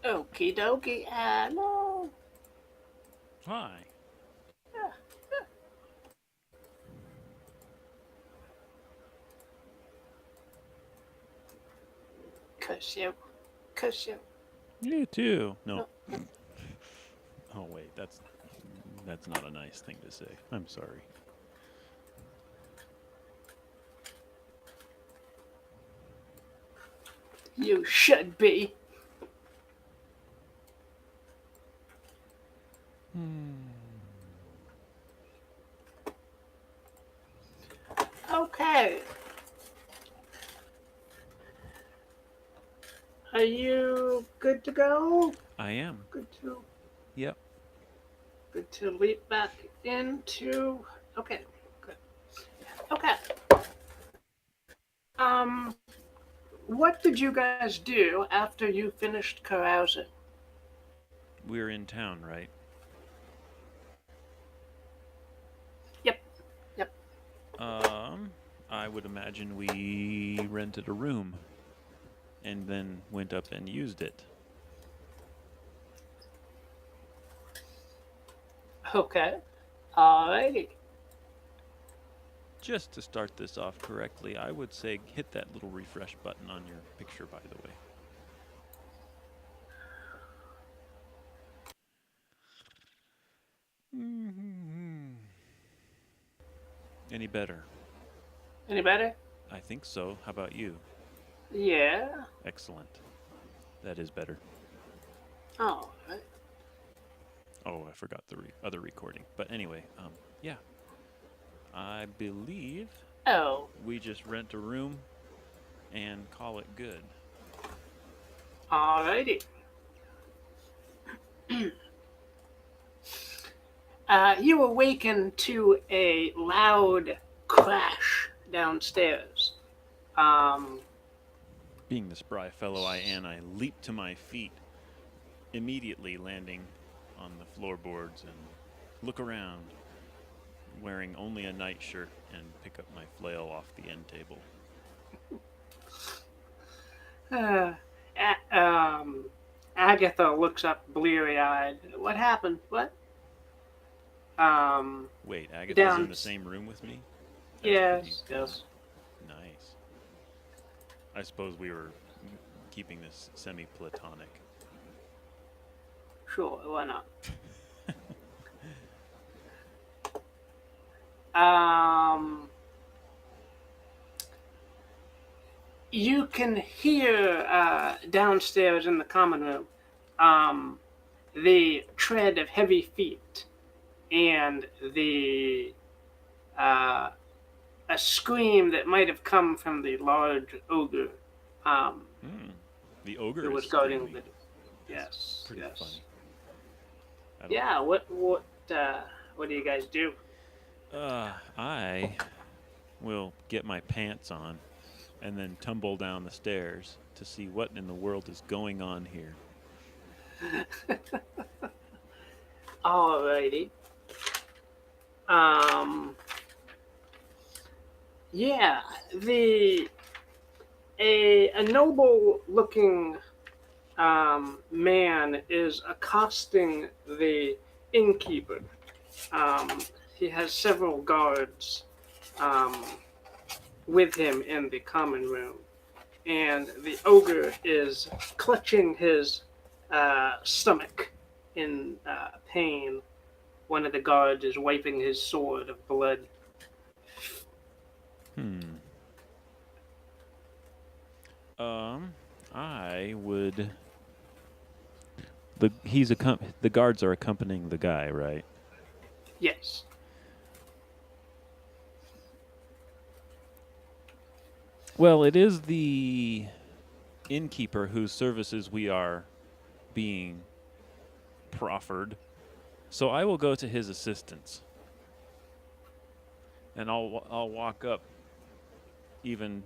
Okie dokie. Hello. Hi. Curse you. Curse you. You too. No. No. Oh wait, that's not a nice thing to say. I'm sorry. You should be. Hmm. Okay. Are you good to go? I am. Good to Yep. good to leap back into. Okay. Good. Okay. Um, what did you guys do after you finished carousing? We're in town, right? Yep. Yep. Um, I would imagine we rented a room and then went up and used it. Okay. Alrighty. Just to start this off correctly, I would say hit that little refresh button on your picture, by the way. Mm-hmm. Any better? Any better? I think so. How about you? Yeah. Excellent. That is better. Oh. Right. Oh, I forgot the other recording. But anyway, yeah. I believe Oh. we just rent a room and call it good. Alrighty. You awaken to a loud crash downstairs. Um, Being the spry fellow I am, I leap to my feet, immediately landing on the floorboards and look around, wearing only a nightshirt, and pick up my flail off the end table. uh, Agatha looks up bleary eyed. What happened? What? Um, Wait, Agatha's in down. the same room with me? That's pretty Yes, cool. yes. Nice. I suppose we were keeping this semi platonic. Sure, why not? Um, you can hear downstairs in the common room um, the tread of heavy feet and the uh, a scream that might have come from the large ogre um, Hmm. The ogre who is was guarding screaming. the. That's Yes, pretty yes. funny. I don't. Yeah. What do you guys do? I will get my pants on and then tumble down the stairs to see what in the world is going on here. Alrighty. Um. Yeah. The a noble looking man is accosting the innkeeper. Um, he has several guards um, with him in the common room, and the ogre is clutching his stomach in pain. One of the guards is wiping his sword of blood. Hmm. Um, I would. The guards are accompanying the guy, right? Yes. Well, it is the innkeeper whose services we are being proffered. So I will go to his assistance, and I'll walk up, even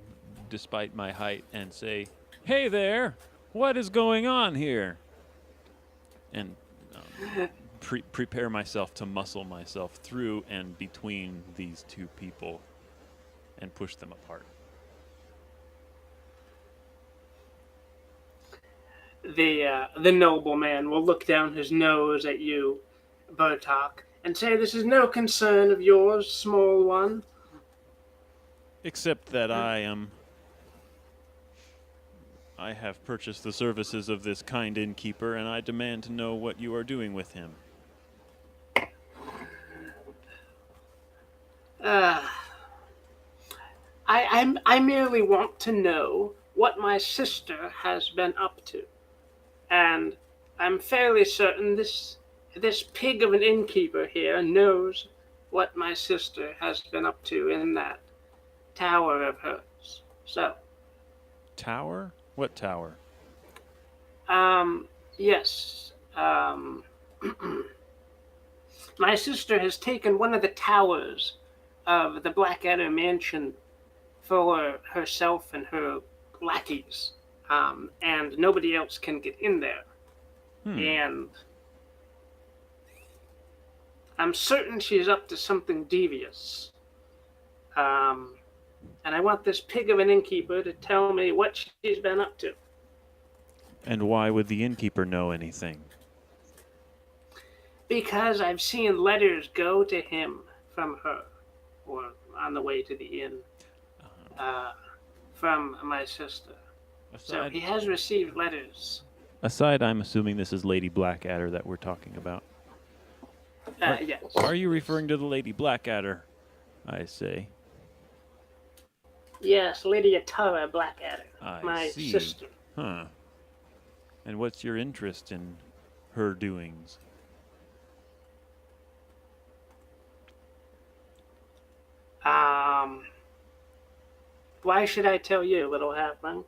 despite my height, and say, "Hey there, what is going on here?" And um, prepare myself to muscle myself through and between these two people and push them apart. The nobleman will look down his nose at you, Bertok, and say, "This is no concern of yours, small one." Except that I have purchased the services of this kind innkeeper, and I demand to know what you are doing with him. Uh, I merely want to know what my sister has been up to, and I'm fairly certain this pig of an innkeeper here knows what my sister has been up to in that tower of hers. So, Tower? What tower? um, yes, my sister has taken one of the towers of the Blackadder mansion for herself and her lackeys, and nobody else can get in there. And I'm certain she's up to something devious. And I want this pig of an innkeeper to tell me what she's been up to. And why would the innkeeper know anything? Because I've seen letters go to him from her, or on the way to the inn, from my sister. So he has received letters. Aside, I'm assuming this is Lady Blackadder that we're talking about. Yes. Are you referring to the Lady Blackadder? I say. Yes, Lady Atara Blackadder, my see. sister. Huh. And what's your interest in her doings? Why should I tell you, little halfling?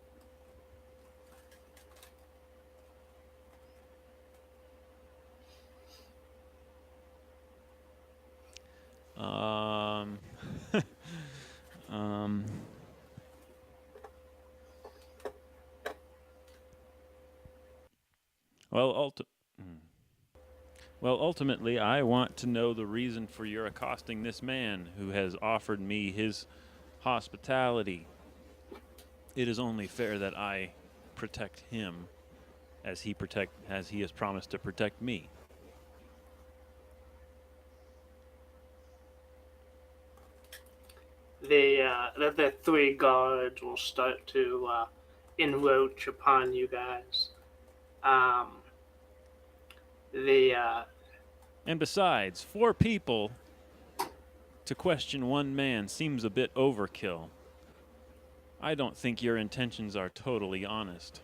Um, um, well, ultimately, I want to know the reason for your accosting this man who has offered me his hospitality. It is only fair that I protect him as he has promised to protect me. The three guards will start to encroach upon you guys. And besides, 4 people to question one man seems a bit overkill. I don't think your intentions are totally honest.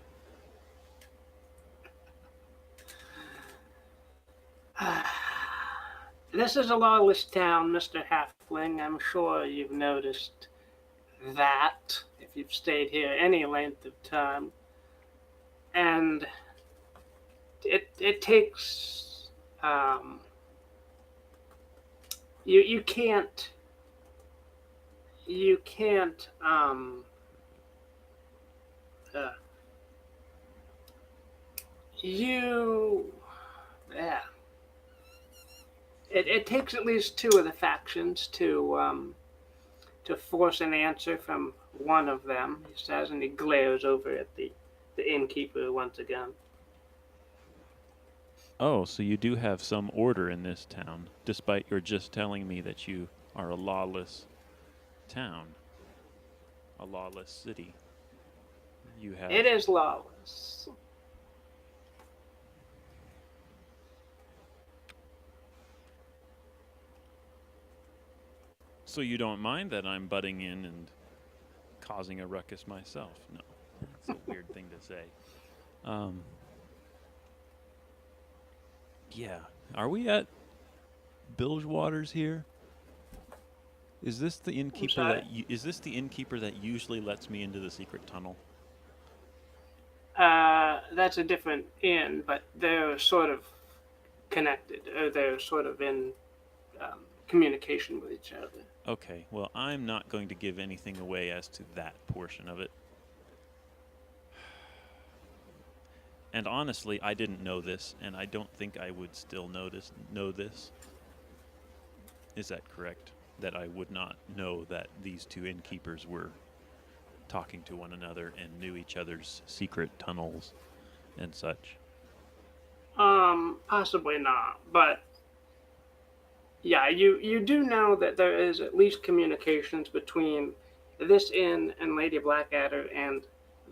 This is a lawless town, Mr. Halfling. I'm sure you've noticed that if you've stayed here any length of time. And it takes you can't you yeah. It takes at least 2 of the factions to force an answer from one of them, he says, and he glares over at the innkeeper once again. Oh, so you do have some order in this town, despite your just telling me that you are a lawless town, a lawless city. You have. It is lawless. So you don't mind that I'm butting in and causing a ruckus myself? No, that's a weird thing to say. Yeah. Are we at Bilgewater's here? Is this the innkeeper that usually lets me into the secret tunnel? That's a different inn, but they're sort of connected, or they're sort of in communication with each other. Okay, well, I'm not going to give anything away as to that portion of it. And honestly, I didn't know this, and I don't think I would still know this. Is that correct? That I would not know that these 2 innkeepers were talking to one another and knew each other's secret tunnels and such. Possibly not, but yeah, you do know that there is at least communications between this inn and Lady Blackadder and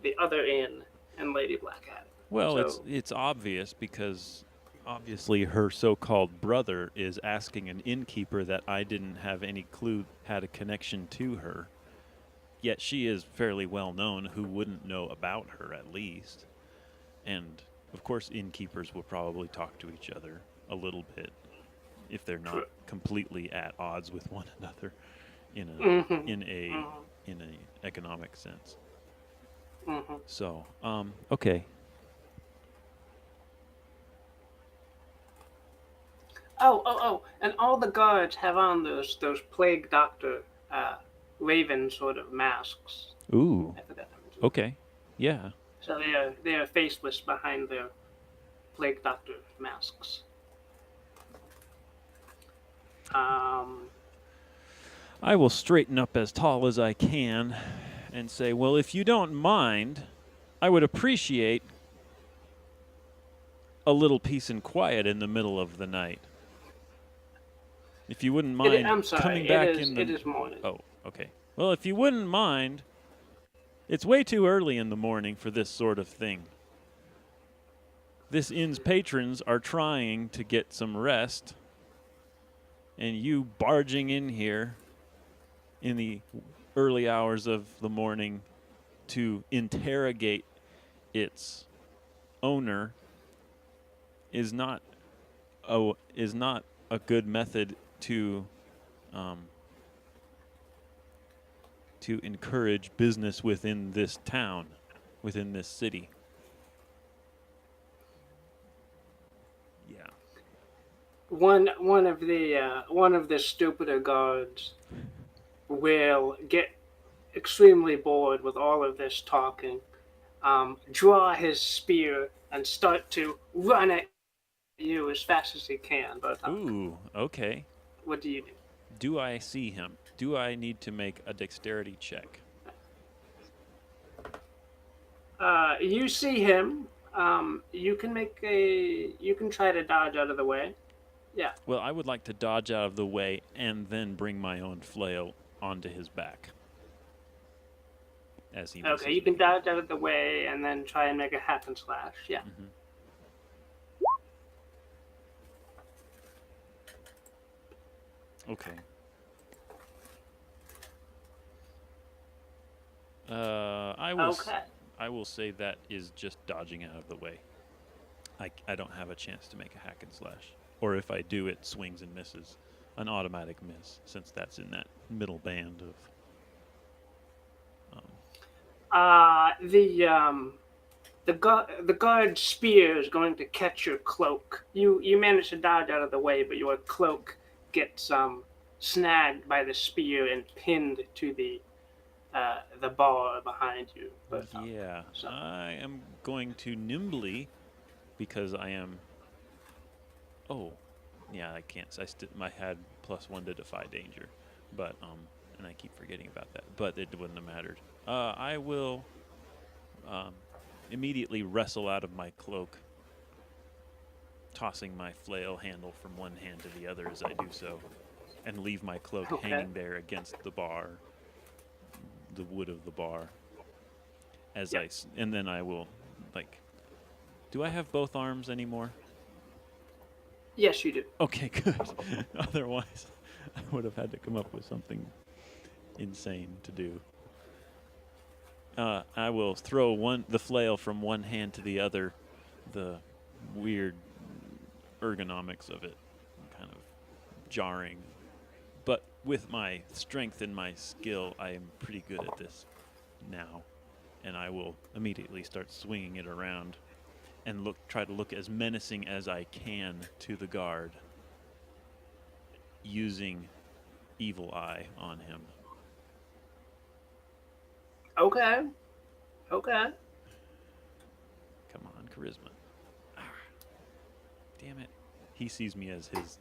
the other inn and Lady Blackadder. Well, So, it's obvious because obviously her so-called brother is asking an innkeeper that I didn't have any clue had a connection to her. Yet she is fairly well known. Who wouldn't know about her at least? And of course, innkeepers will probably talk to each other a little bit if they're not completely at odds with one another in a mm-hmm, in a mm-hmm, in a economic sense. mm-hmm. So, okay. Oh, and all the guards have on those plague doctor raven sort of masks. Ooh, I forgot to mention that. okay. Yeah. So they are faceless behind their plague doctor masks. Um, I will straighten up as tall as I can and say, well, if you don't mind, I would appreciate a little peace and quiet in the middle of the night. If you wouldn't mind I'm sorry. coming It back is in it the. is morning. Oh, okay. Well, if you wouldn't mind, it's way too early in the morning for this sort of thing. This inn's patrons are trying to get some rest, and you barging in here in the early hours of the morning to interrogate its owner is not a good method um, to encourage business within this town, within this city. Yeah. One of the stupider guards will get extremely bored with all of this talking, draw his spear and start to run at you as fast as he can. Bertok, Ooh, okay. what do you do? Do I see him? Do I need to make a dexterity check? You see him. You can try to dodge out of the way. Yeah. Well, I would like to dodge out of the way and then bring my own flail onto his back as he misses Okay, you can me. dodge out of the way and then try and make a hack and slash. Yeah. Mm-hmm. Okay. Okay. I will say that is just dodging out of the way. I don't have a chance to make a hack and slash. Or if I do, it swings and misses. An automatic miss, since that's in that middle band of. The guard spear is going to catch your cloak. You manage to dodge out of the way, but your cloak gets snagged by the spear and pinned to the bar behind you. Yeah, So I am going to nimbly, because I am. Oh, yeah, I can't. I had +1 to defy danger, but and I keep forgetting about that. But it wouldn't have mattered. I will immediately wrestle out of my cloak, tossing my flail handle from one hand to the other as I do so, and leave my cloak Okay. hanging there against the bar, the wood of the bar. Yep. And then I will, like, do I have both arms anymore? Yes, you do. Okay, good. Otherwise, I would have had to come up with something insane to do. I will throw the flail from one hand to the other, the weird ergonomics of it, kind of jarring. But with my strength and my skill, I am pretty good at this now. And I will immediately start swinging it around and try to look as menacing as I can to the guard, using Evil Eye on him. Okay. Okay. Come on, charisma. Ah, damn it. He sees me as his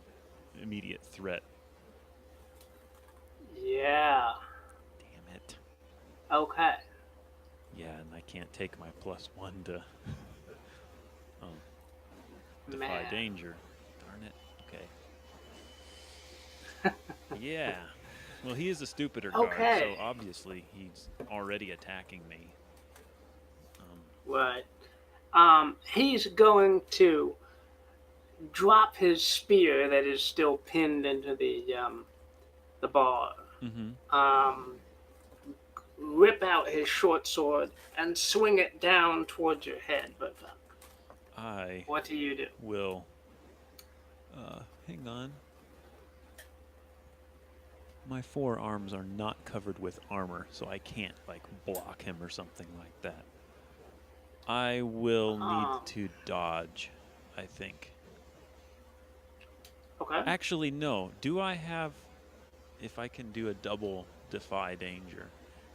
immediate threat. Yeah. Damn it. Okay. Yeah, and I can't take my +1 to Defy Man. danger. Darn it. Okay. Yeah. Well, he is a stupider guard, Okay. so obviously he's already attacking me. Right. He's going to drop his spear that is still pinned into the bar. Mm-hmm. Rip out his short sword and swing it down towards your head, Bertok. I What do you do? will. Hang on. My forearms are not covered with armor, so I can't, like, block him or something like that. I will need to dodge, I think. Okay. Actually, no. Do I have, if I can do a double defy danger,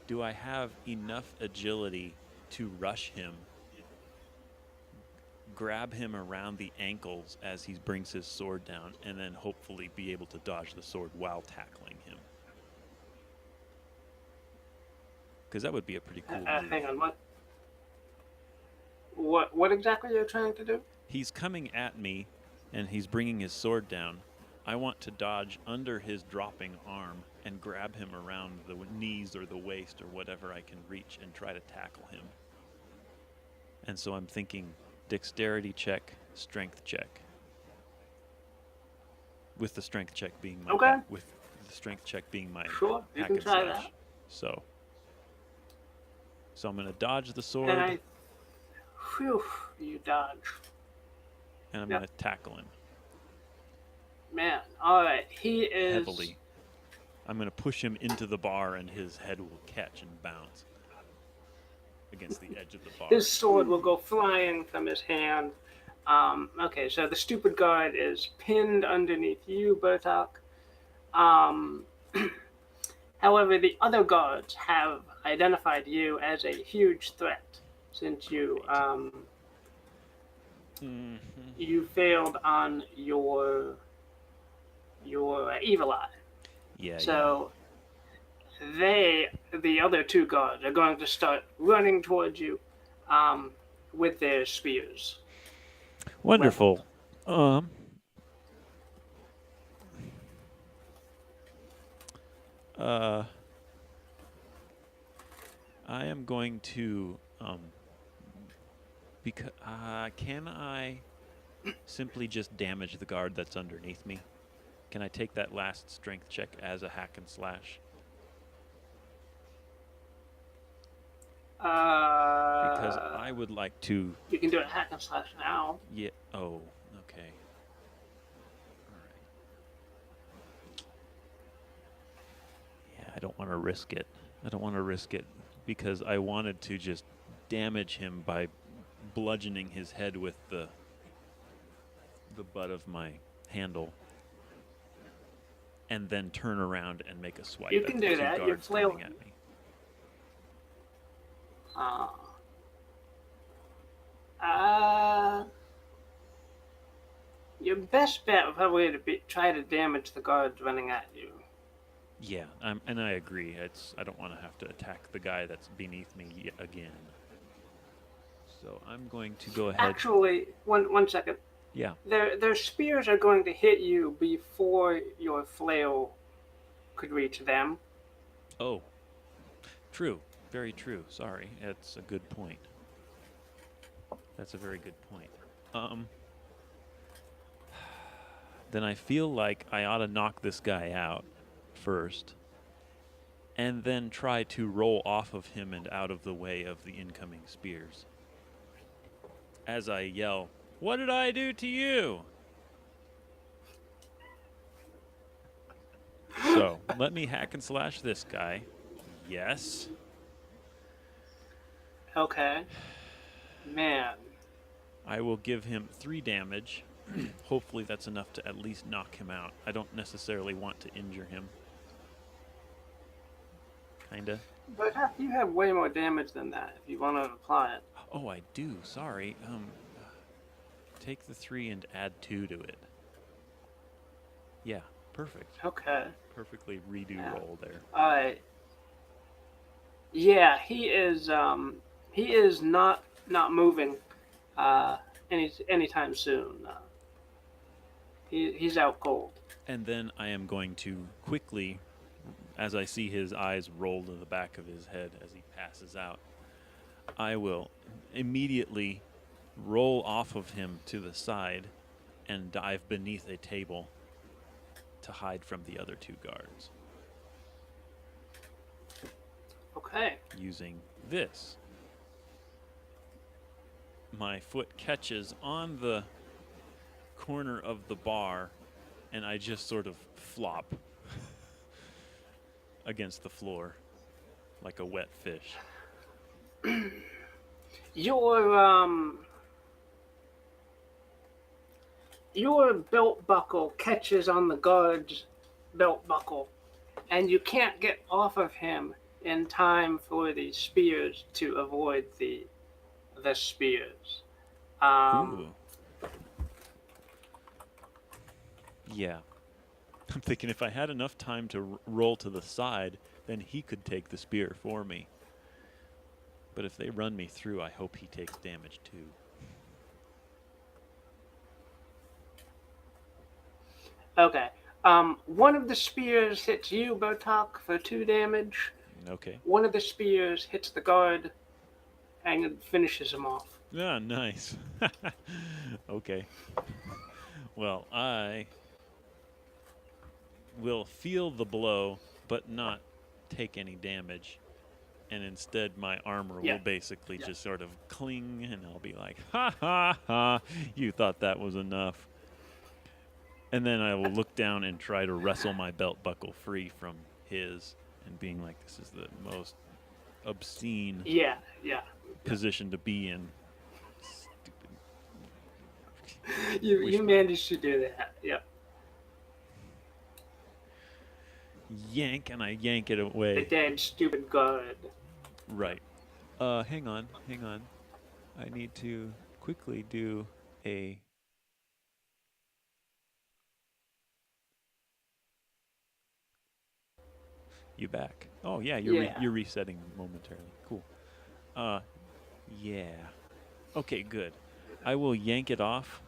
do I have enough agility to rush him, grab him around the ankles as he brings his sword down, and then hopefully be able to dodge the sword while tackling him? Because that would be a pretty cool move. Hang on. What exactly are you trying to do? He's coming at me, and he's bringing his sword down. I want to dodge under his dropping arm and grab him around the knees or the waist or whatever I can reach and try to tackle him. And so I'm thinking dexterity check, strength check. With the strength check being my Okay. with the strength check being my Sure, you hack can and try slash. that. So I'm gonna dodge the sword And you dodge. and I'm gonna tackle him Man, all right. He is heavily. I'm going to push him into the bar, and his head will catch and bounce against the edge of the bar. His sword will go flying from his hand. Okay, so the stupid guard is pinned underneath you, Bertok. However, the other guards have identified you as a huge threat since you you failed on your evil eye. Yeah. So the other two guards, are going to start running towards you with their spears. Wonderful. I am going to because can I simply just damage the guard that's underneath me? Can I take that last strength check as a hack and slash? Because I would like to. You can do a hack and slash now. Yeah. Oh. Okay. All right. Yeah, I don't want to risk it. I don't want to risk it because I wanted to just damage him by bludgeoning his head with the butt of my handle, and then turn around and make a swipe. You can do that. Your flail. At me. Your best bet would probably be try to damage the guards running at you. Yeah, and I agree. I don't want to have to attack the guy that's beneath me again. So I'm going to go ahead. Actually, one second. Yeah. Their spears are going to hit you before your flail could reach them. Oh, true. Very true. Sorry. That's a good point. That's a very good point. Then I feel like I ought to knock this guy out first, and then try to roll off of him and out of the way of the incoming spears. As I yell, "What did I do to you?" So, let me hack and slash this guy. Yes. Okay. Man. I will give him 3 damage. Hopefully that's enough to at least knock him out. I don't necessarily want to injure him. Kinda. But you have way more damage than that if you want to apply it. Oh, I do. Sorry. Take the 3 and add 2 to it. Yeah, perfect. Okay. Perfectly redo roll there. Alright. Yeah, he is not moving. anytime soon. He's out cold. And then I am going to quickly, as I see his eyes roll to the back of his head as he passes out, I will immediately roll off of him to the side and dive beneath a table to hide from the other two guards. Okay. Using this. My foot catches on the corner of the bar, and I just sort of flop against the floor like a wet fish. Your belt buckle catches on the guard's belt buckle, and you can't get off of him in time for the spears to avoid the spears. Ooh. Yeah. I'm thinking if I had enough time to roll to the side, then he could take the spear for me. But if they run me through, I hope he takes damage too. Okay. One of the spears hits you, Bertok, for 2 damage. Okay. One of the spears hits the guard and finishes him off. Ah, nice. Okay. Well, I will feel the blow, but not take any damage. And instead, my armor will basically just sort of cling, and I'll be like, ha, ha, ha, you thought that was enough. And then I will look down and try to wrestle my belt buckle free from his, and being like, this is the most obscene position to be in. Stupid. You managed to do that, yep. Yank, and I yank it away. The dead, stupid guard. Right. Hang on. I need to quickly do a... You back? Oh yeah, you're resetting momentarily. Cool. Yeah. Okay, good. I will yank it off,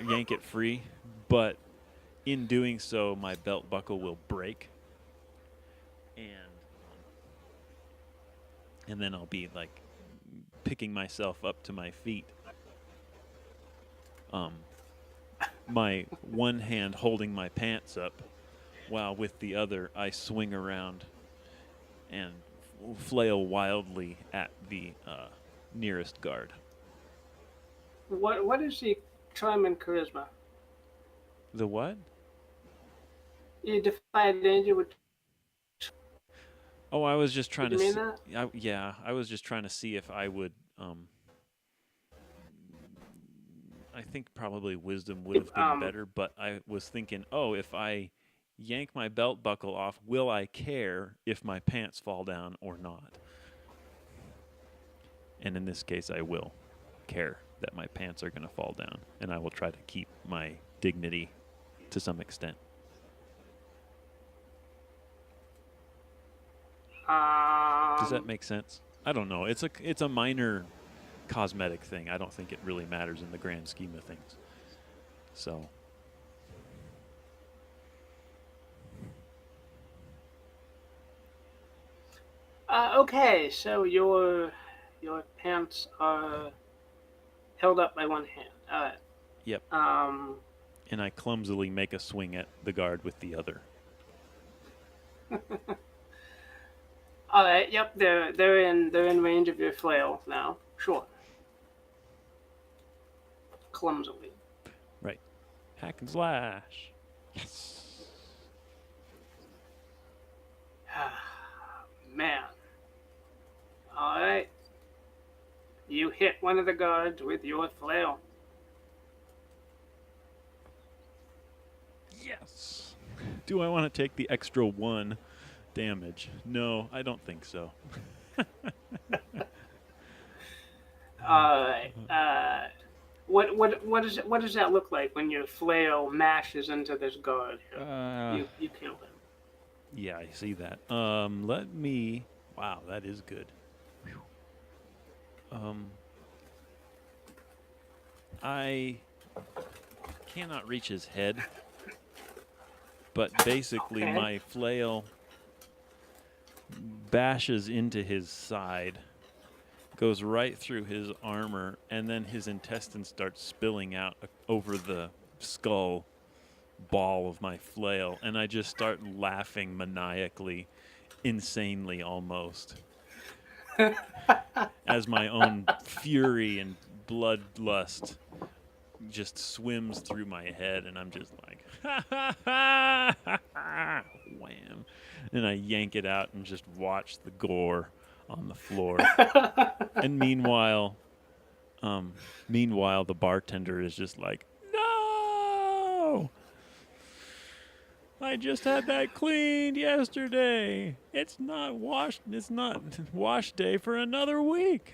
yank it free, but in doing so, my belt buckle will break, and then I'll be like picking myself up to my feet. My one hand holding my pants up, while with the other I swing around and flail wildly at the nearest guard. What is the charm and charisma? The what? You defy danger with... Oh, I was just trying to see. that? I was just trying to see if I would. I think probably wisdom would have been better, but I was thinking, oh, if I yank my belt buckle off, will I care if my pants fall down or not? And in this case, I will care that my pants are going to fall down, and I will try to keep my dignity to some extent. Does that make sense? I don't know. It's a minor cosmetic thing. I don't think it really matters in the grand scheme of things. So. Okay, so your pants are held up by one hand. All right. Yep. And I clumsily make a swing at the guard with the other. All right. Yep. They're in range of your flail now. Sure. Clumsily. Right. Hack and slash. Yes. Man. All right. You hit one of the guards with your flail. Yes. Do I want to take the extra 1 damage? No, I don't think so. All right. What does that look like when your flail mashes into this guard? You kill him. Yeah, I see that. Let me. Wow, that is good. I cannot reach his head, but basically Okay. my flail bashes into his side, goes right through his armor, and then his intestines start spilling out over the skull ball of my flail, and I just start laughing maniacally, insanely almost, as my own fury and bloodlust just swims through my head, and I'm just like, ha ha ha, ha, ha, wham, and I yank it out and just watch the gore on the floor. And meanwhile, the bartender is just like, no, I just had that cleaned yesterday. It's not washed. It's not wash day for another week.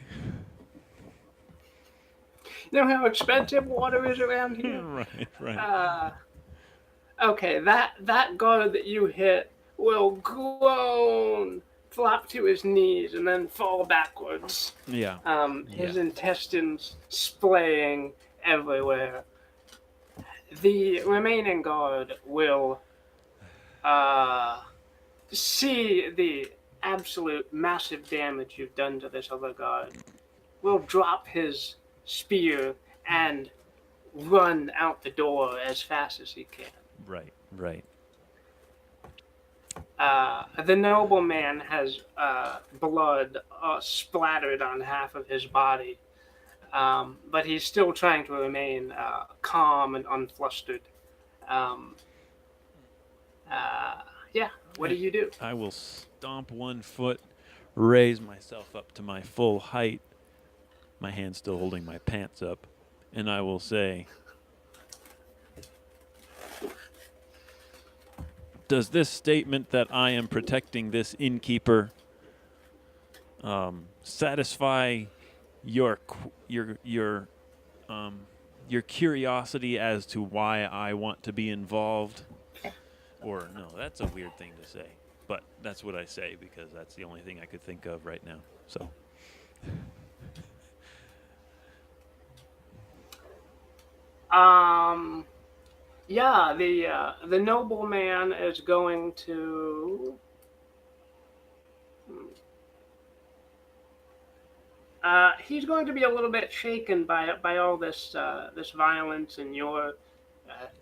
You know how expensive water is around here? Right. Okay, that guard that you hit will groan, flop to his knees, and then fall backwards. Yeah. His intestines splaying everywhere. The remaining guard will see the absolute massive damage you've done to this other guard. Will drop his spear and run out the door as fast as he can. Right. The nobleman has blood splattered on half of his body, but he's still trying to remain calm and unflustered. Yeah, what do you do? I will stomp one foot, raise myself up to my full height, my hand still holding my pants up, and I will say, does this statement that I am protecting this innkeeper satisfy your curiosity as to why I want to be involved? Or no, that's a weird thing to say, but that's what I say because that's the only thing I could think of right now. So. Yeah, the nobleman is going to. He's going to be a little bit shaken by all this this violence and your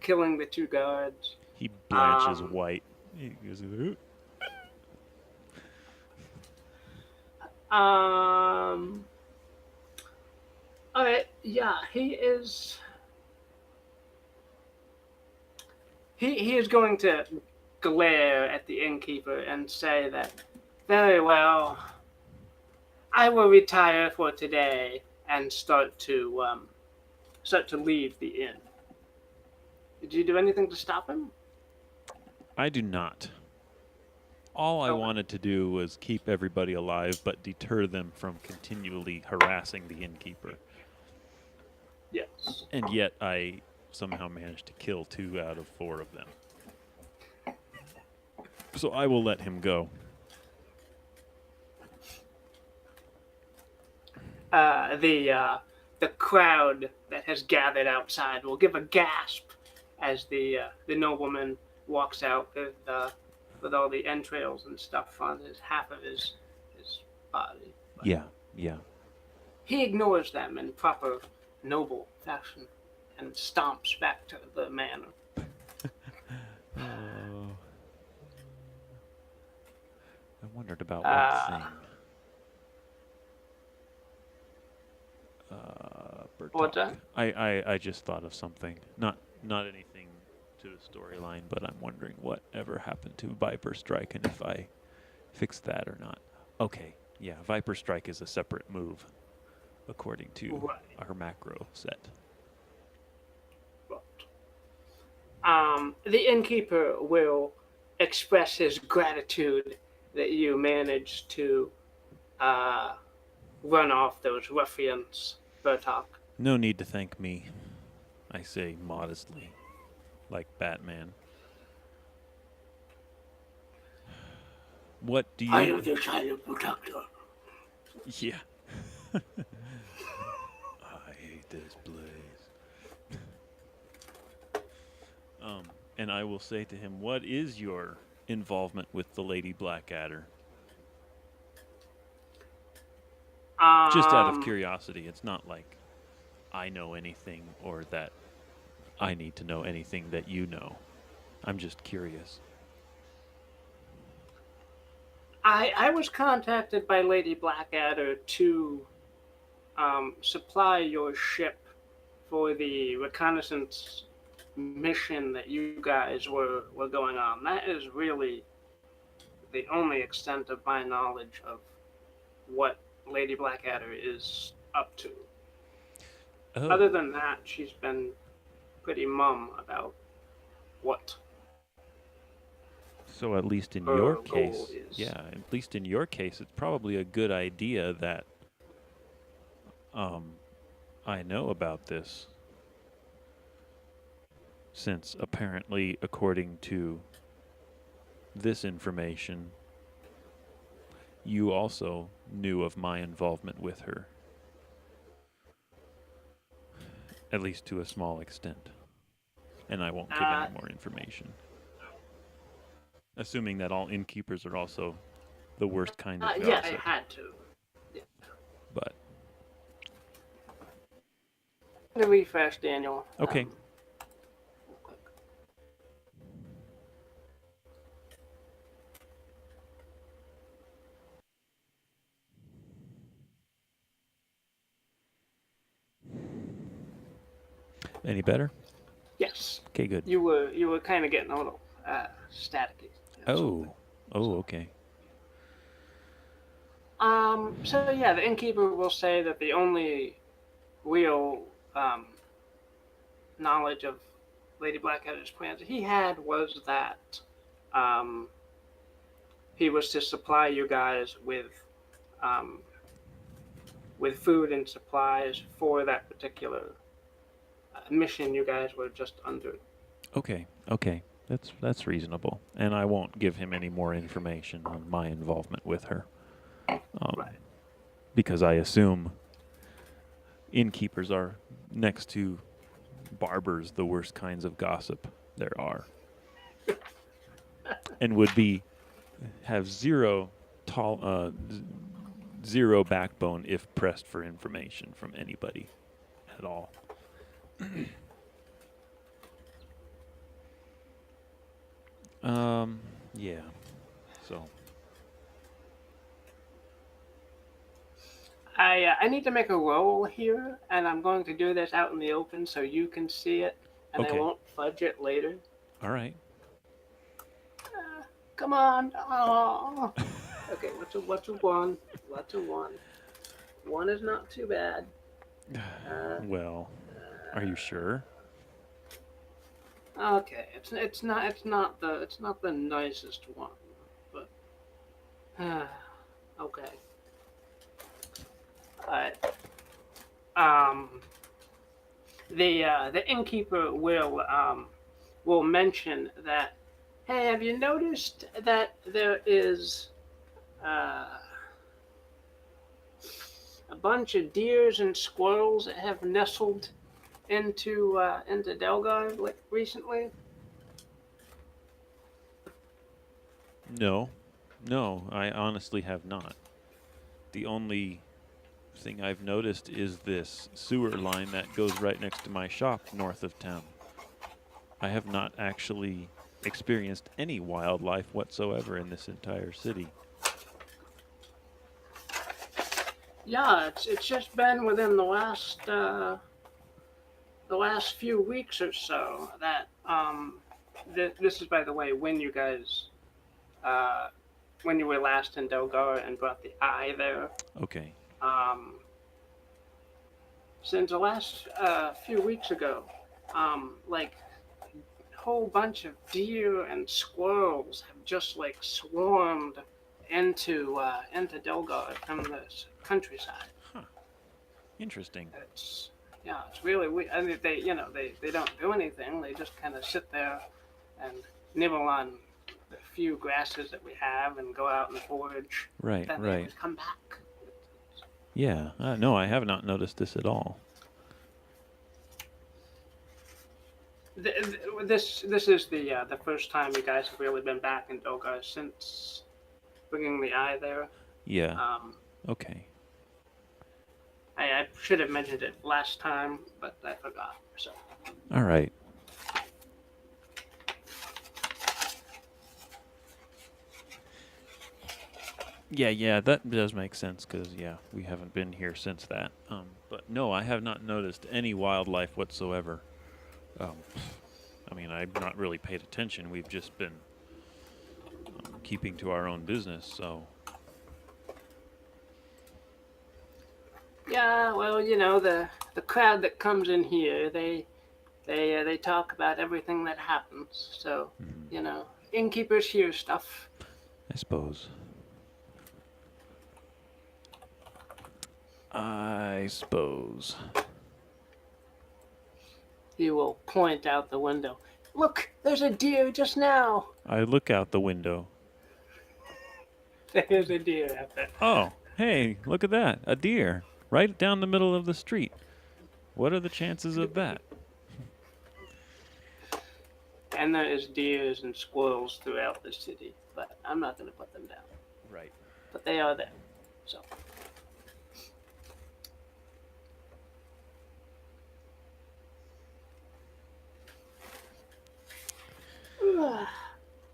killing the two guards. He blanches white. He goes, "Ooh." All right. Yeah, he is. He is going to glare at the innkeeper and say that, very well, I will retire for today and start to leave the inn. Did you do anything to stop him? I do not. All I Okay. wanted to do was keep everybody alive, but deter them from continually harassing the innkeeper. Yes. And yet I somehow managed to kill 2 out of 4 of them. So I will let him go. The crowd that has gathered outside will give a gasp as the nobleman walks out with all the entrails and stuff on half of his body. But Yeah. he ignores them in proper noble fashion and stomps back to the manor. I wondered about one thing. Bertok. What's that? I just thought of something. Not anything to the storyline, but I'm wondering what ever happened to Viper Strike and if I fixed that or not. Okay, yeah, Viper Strike is a separate move, according to our macro set. The innkeeper will express his gratitude that you managed to run off those ruffians, Bertok. No need to thank me, I say modestly, like Batman. What do you... I am the silent protector. Yeah. I hate this place. And I will say to him, what is your involvement with the Lady Blackadder? Just out of Um, curiosity. It's not like I know anything or that I need to know anything that you know. I'm just curious. I was contacted by Lady Blackadder to supply your ship for the reconnaissance mission that you guys were going on. That is really the only extent of my knowledge of what Lady Blackadder is up to. Oh, Other than that, she's been pretty mum about what so at least in your her goal case, is. yeah, at least in your case, it's probably a good idea that um, I know about this, since apparently, according to this information, you also knew of my involvement with her, at least to a small extent. And I won't give any Uh, more information. Assuming that all innkeepers are also the worst kind of yeah, I gossip. had to. Yeah. But, To refresh, Daniel. okay. Real quick. Any better? Yes, Okay, good. you were kind of getting a little staticky. That's all. Oh, So, okay. so yeah, the innkeeper will say that the only real um, knowledge of Lady Blackadder's plans he had was that um, he was to supply you guys um, with food and supplies for that particular mission you guys were just under. Okay. That's reasonable. And I won't give him any more information on my involvement with her. Um, Right. because I assume innkeepers are, next to barbers, the worst kinds of gossip there are. And would have zero backbone if pressed for information from anybody at all. Yeah. So, I need to make a roll here, and I'm going to do this out in the open so you can see it, and I okay. won't fudge it later. All right. Come on. Oh. Okay, what's a one? What's a one? One is not too bad. Uh, Well, are you sure? okay, it's not the nicest one, but okay. Alright. Um, the innkeeper will mention that. Hey, have you noticed that there is uh, a bunch of deers and squirrels that have nestled into Delgar like recently? No. No, I honestly have not. The only thing I've noticed is this sewer line that goes right next to my shop north of town. I have not actually experienced any wildlife whatsoever in this entire city. Yeah, it's just been within the last few weeks or so that this is, by the way, uh, when you were last in Delgar and brought the eye there. Okay. Um, since the last few weeks ago, like a whole bunch of deer and squirrels have just like swarmed into Delgar from the countryside. Huh. Interesting. It's really weird. I mean, they don't do anything. They just kind of sit there and nibble on the few grasses that we have and go out and forage. Right, Then they right. always come back. Yeah. No, I have not noticed this at all. This is the first time you guys have really been back in Doga since bringing the eye there. Yeah. Um, Okay. I should have mentioned it last time, but I forgot. So All right. Yeah, that does make sense because, yeah, we haven't been here since that. But no, I have not noticed any wildlife whatsoever. Um, I mean, I've not really paid attention. We've just been keeping to our own business, so. yeah, well, you know the crowd that comes in here, they talk about everything that happens. So you know, innkeepers hear stuff. I suppose. I suppose. He will point out the window. Look, there's a deer just now. I look out the window. There's a deer out there. Oh, hey, look at that. A deer. Right down the middle of the street. What are the chances of that? And there is deers and squirrels throughout the city, but I'm not going to put them down. Right. But they are there. So.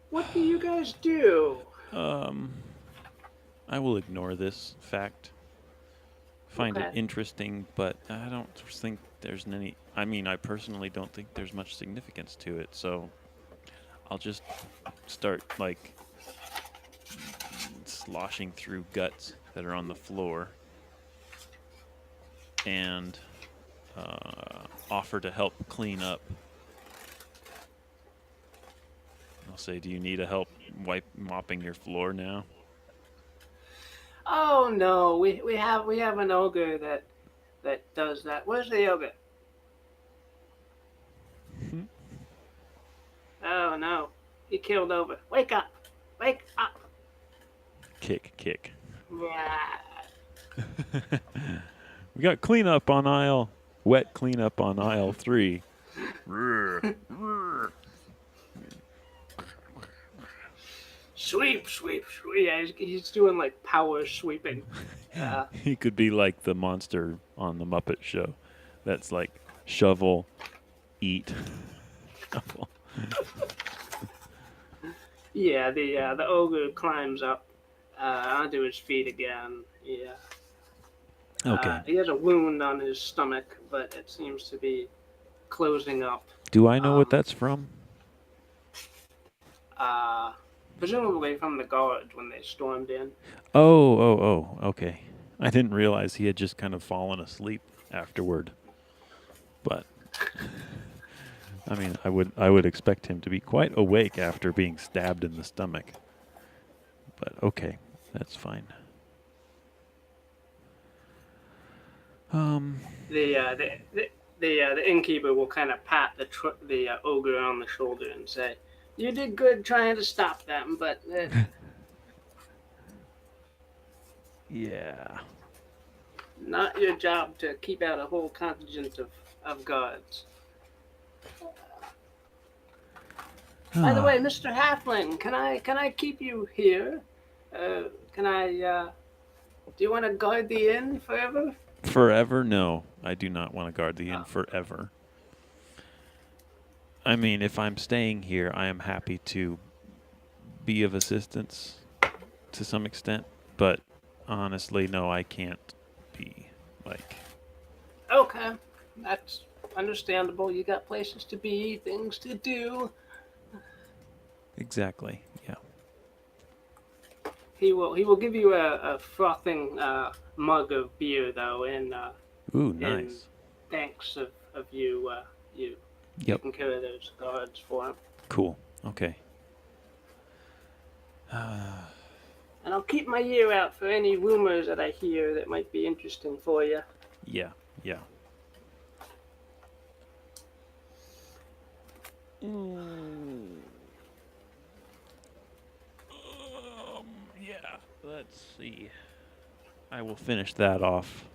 What do you guys do? I will ignore this fact. Find it Okay. interesting, but I don't think there's any. I mean, I personally don't think there's much significance to it, so I'll just start, like, sloshing through guts that are on the floor and offer to help clean up. I'll say, do you need a help mopping your floor now? Oh no, we have an ogre that does that. Where's the ogre? Oh no, he killed over. Wake up, wake up. Kick. Yeah. We got cleanup on wet cleanup on aisle 3. Sweep. Yeah, he's doing like power sweeping. He could be like the monster on the Muppet Show. That's like shovel, eat. Shovel. Yeah, the ogre climbs up onto his feet again. Yeah. Okay. He has a wound on his stomach, but it seems to be closing up. Do I know what Um, that's from? uh, Presumably from the guards when they stormed in. Oh, okay. I didn't realize he had just kind of fallen asleep afterward. But I mean, I would expect him to be quite awake after being stabbed in the stomach. But okay, that's fine. The innkeeper will kind of pat the ogre on the shoulder and say, "You did good trying to stop them, but Yeah. not your job to keep out a whole contingent of guards." By the way, Mr. Halfling, can I keep you here? Can I? Do you want to guard the inn forever? Forever? No, I do not want to guard the inn forever. I mean, if I'm staying here, I am happy to be of assistance to some extent, but honestly, no, I can't be like. Okay, that's understandable. You got places to be, things to do. Exactly. Yeah. He will give you a frothing mug of beer though, Ooh, in nice. thanks of you Yep. taking care of those guards for him. Cool. Okay. And I'll keep my ear out for any rumors that I hear that might be interesting for you. Yeah. Yeah. Let's see. I will finish that off.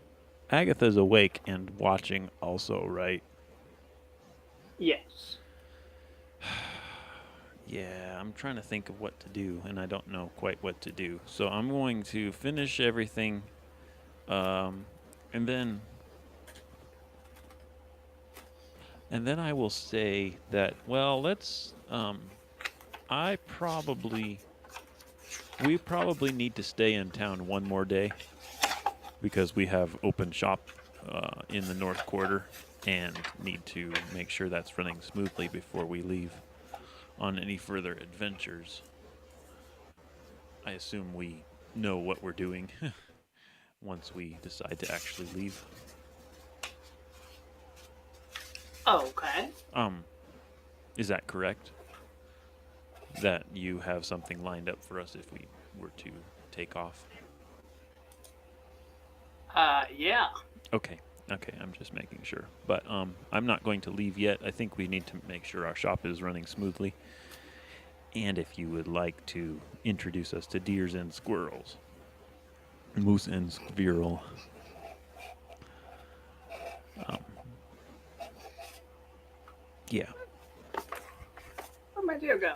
Agatha's awake and watching also, right? Yes. Yeah, I'm trying to think of what to do, and I don't know quite what to do. So I'm going to finish everything, and then I will say that, well, let's. I probably we probably need to stay in town one more day because we have open shop in the North Quarter and need to make sure that's running smoothly before we leave on any further adventures. I assume we know what we're doing once we decide to actually leave. Okay. Is that correct? That you have something lined up for us if we were to take off? Yeah. Okay. Okay, I'm just making sure. But I'm not going to leave yet. I think we need to make sure our shop is running smoothly. And if you would like to introduce us to deers and squirrels, moose and squirrel. Yeah. Where'd my deer go?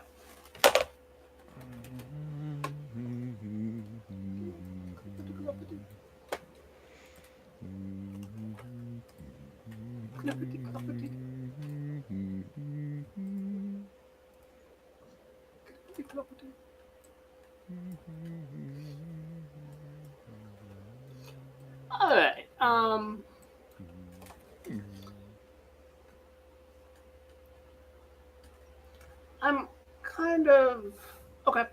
Clippity cloppity. Clippity cloppity. Alright, I'm kind of okay.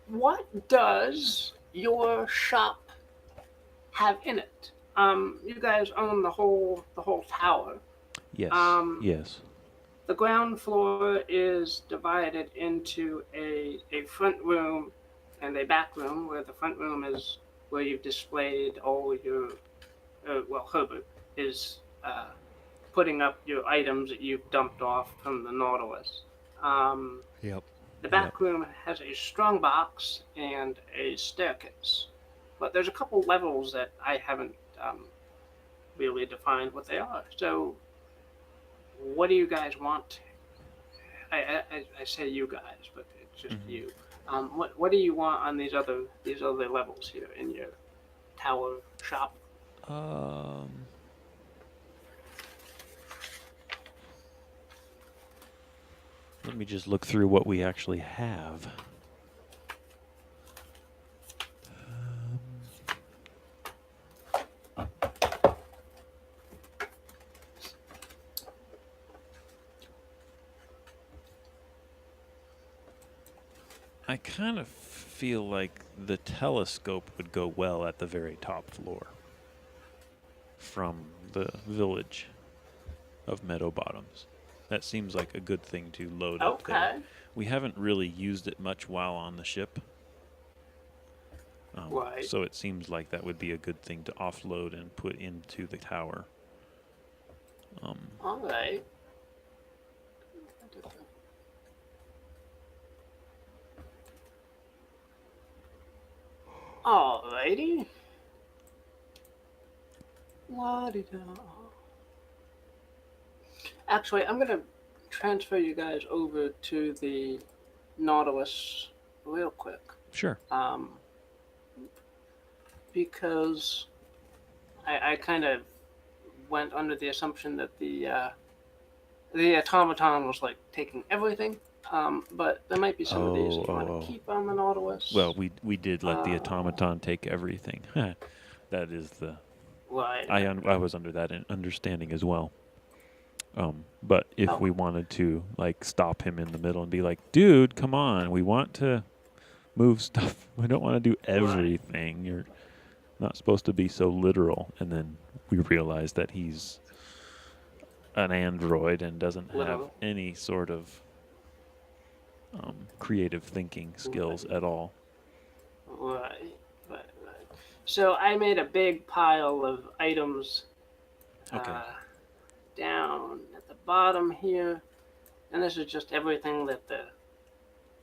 What does your shop have in it? You guys own the whole tower. Yes. Um, Yes. the ground floor is divided into a front room and a back room, where the front room is where you've displayed all your, well, Herbert is putting up your items that you've dumped off from the Nautilus. Um, Yep. the back room has a strong box and a staircase, but there's a couple levels that I haven't really defined what they are. So, what do you guys want? I say you guys, but it's just you. What do you want on these other levels here in your tower shop? Um. Let me just look through what we actually have. I kind of feel like the telescope would go well at the very top floor from the village of Meadow Bottoms. That seems like a good thing to load up there. Okay. We haven't really used it much while on the ship. Right. So it seems like that would be a good thing to offload and put into the tower. All right. Alrighty. La-di-da. Actually, I'm gonna transfer you guys over to the Nautilus real quick. Sure. Because I kind of went under the assumption that the automaton was like taking everything. But there might be some of these that you want to keep on the Nautilus. Well, we did let the automaton take everything. That is the. Right. I was under that understanding as well. But if we wanted to like stop him in the middle and be like, dude, come on, we want to move stuff. We don't want to do everything. Right. You're not supposed to be so literal. And then we realize that he's an android and doesn't have any sort of creative thinking skills at all. Right. So I made a big pile of items down at the bottom here, and this is just everything that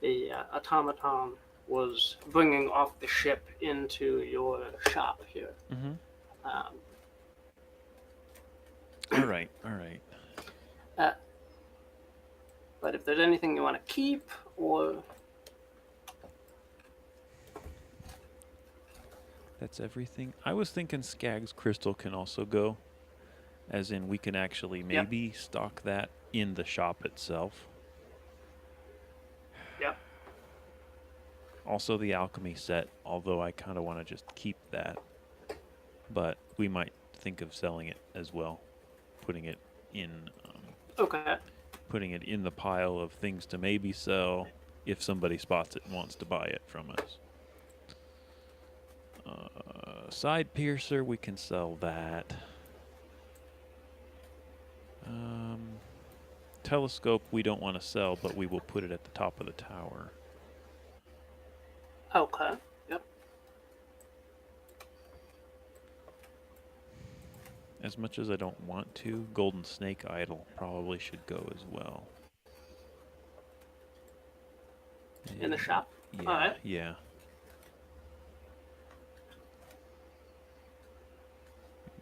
the automaton was bringing off the ship into your shop here. Mm-hmm. All right. But if there's anything you want to keep, or That's everything. I was thinking Skag's crystal can also go, as in we can actually maybe stock that in the shop itself. yep. Also, the alchemy set, although I kind of want to just keep that, but we might think of selling it as well, putting it in, Okay. putting it in the pile of things to maybe sell if somebody spots it and wants to buy it from us. Side piercer, we can sell that. Telescope, we don't want to sell, but we will put it at the top of the tower. Okay. Yep. As much as I don't want to, golden snake idol probably should go as well. In the shop. Yeah, All right. yeah.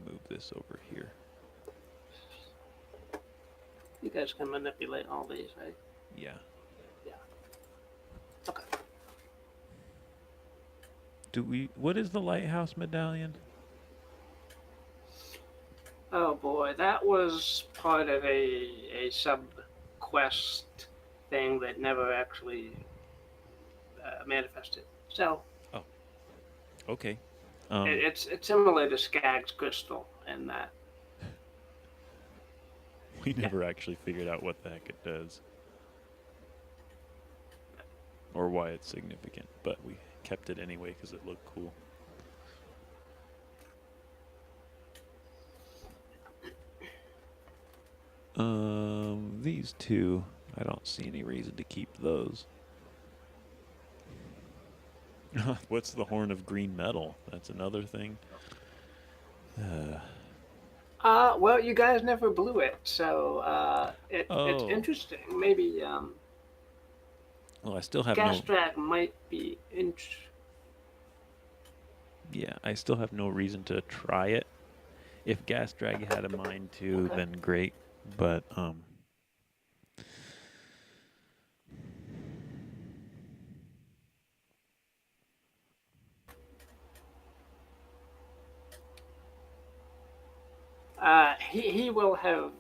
Move this over here. You guys can manipulate all these, right? Yeah. Yeah. Okay. What is the lighthouse medallion? Oh boy, that was part of a sub quest thing that never actually manifested. So Okay. it's similar to Skag's crystal in that. We never actually figured out what the heck it does. Or why it's significant, but we kept it anyway because it looked cool. These two, I don't see any reason to keep those. What's the horn of green metal? That's another thing. Well, you guys never blew it, so it's Oh. interesting. Maybe Well, I still have gas no. drag might be Yeah, I still have no reason to try it. If gas drag had a mind to, Okay. then great. But he will have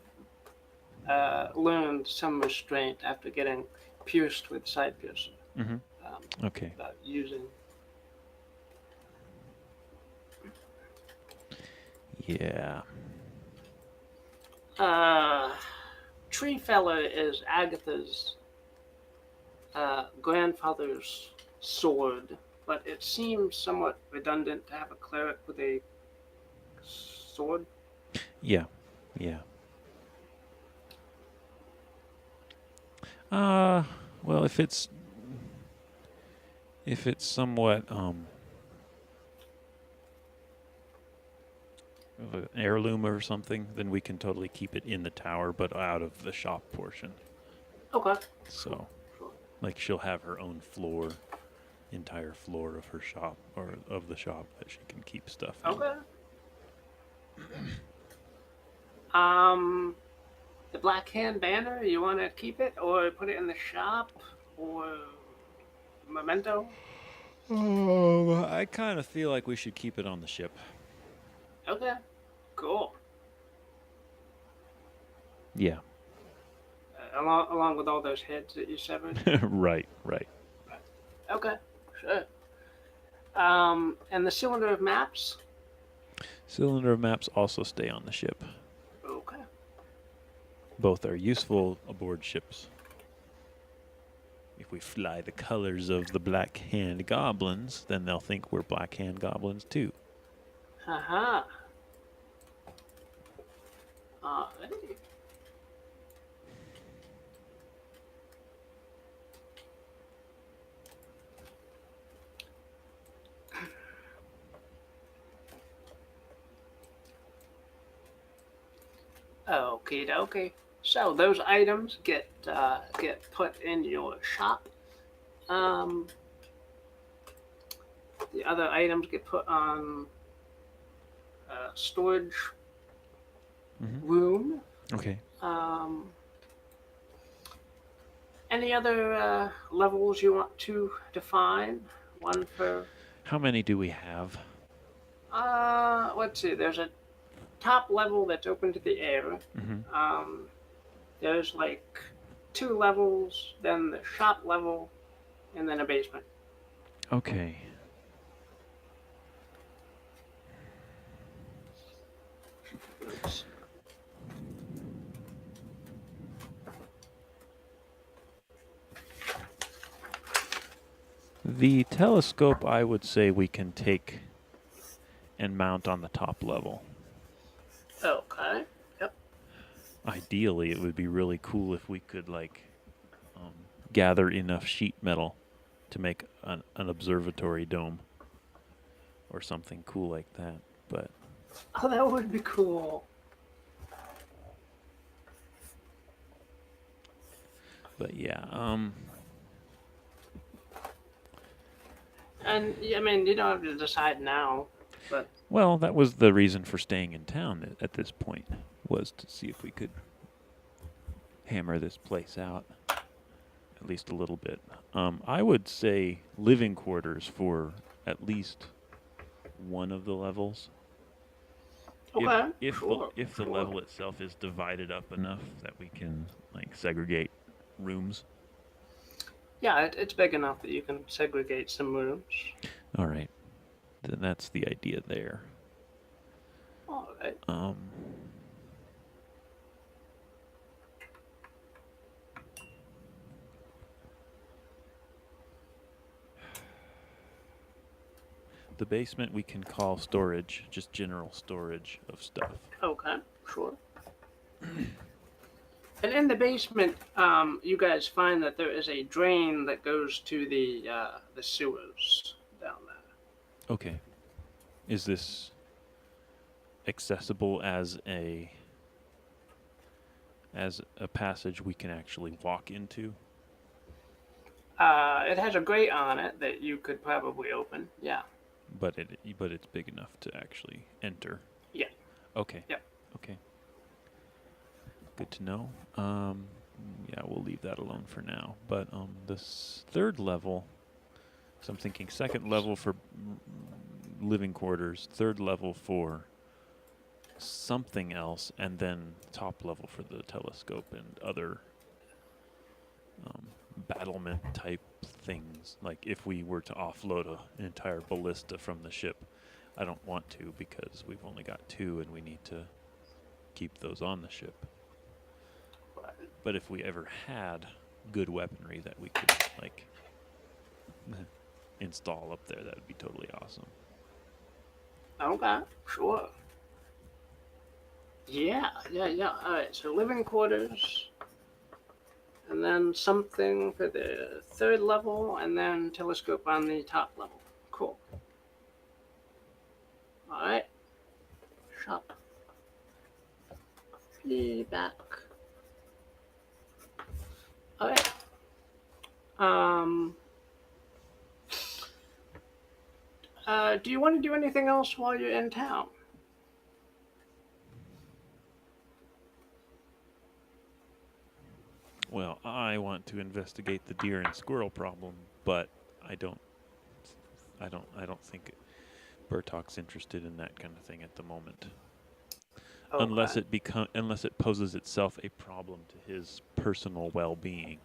learned some restraint after getting pierced with side piercer. okay. About using. Yeah. Tree Feller is Agatha's grandfather's sword, but it seems somewhat redundant to have a cleric with a sword. Yeah. Yeah. Well, if it's somewhat of an heirloom or something, then we can totally keep it in the tower, but out of the shop portion. Okay. So, Sure. like, she'll have her own floor, entire floor of her shop or of the shop that she can keep stuff in. Okay. The Black Hand banner, you want to keep it or put it in the shop or memento? Oh, I kind of feel like we should keep it on the ship. Okay. Cool. Yeah. Along with all those heads that you severed. Right. Okay. Sure. And the cylinder of maps. Cylinder of maps also stay on the ship. Okay. Both are useful aboard ships. If we fly the colors of the Black Hand Goblins, then they'll think we're Black Hand Goblins too. Haha. Alrighty. Okie dokie. So those items get put in your shop. The other items get put on storage room. Okay. Any other levels you want to define? One for How many do we have? let's see. There's a top level that's open to the air. Mm-hmm. Um, there's like 2 levels, then the shop level, and then a basement. Okay. Oops. The telescope, I would say we can take and mount on the top level. Okay. Yep. Ideally, it would be really cool if we could, gather enough sheet metal to make an observatory dome or something cool like that. But Oh, that would be cool. yeah, And I mean, you don't have to decide now, but well, that was the reason for staying in town at this point, was to see if we could hammer this place out at least a little bit. I would say living quarters for at least one of the levels. okay. If Sure. the Sure. level itself is divided up enough that we can segregate rooms. Yeah, it's big enough that you can segregate some rooms. All right, then that's the idea there. All right. The basement we can call storage, just general storage of stuff. Okay. Sure. And in the basement, you guys find that there is a drain that goes to the sewers down there. Okay. Is this accessible as a passage we can actually walk into? It has a grate on it that you could probably open. Yeah. But it's big enough to actually enter. Yeah. Okay. Yep. Okay. Good to know. Yeah, we'll leave that alone for now. But this third level, so I'm thinking second level for living quarters, third level for something else, and then top level for the telescope and other battlement type things. Like if we were to offload an entire ballista from the ship, I don't want to because we've only got 2 and we need to keep those on the ship. But if we ever had good weaponry that we could install up there, that would be totally awesome. Okay. Sure. Yeah. All right. So living quarters, and then something for the third level, and then telescope on the top level. Cool. All right. Shop. Be back. All right. Do you want to do anything else while you're in town? Well, I want to investigate the deer and squirrel problem, but I don't think Bertok's interested in that kind of thing at the moment. Okay. Unless it poses itself a problem to his personal well-being,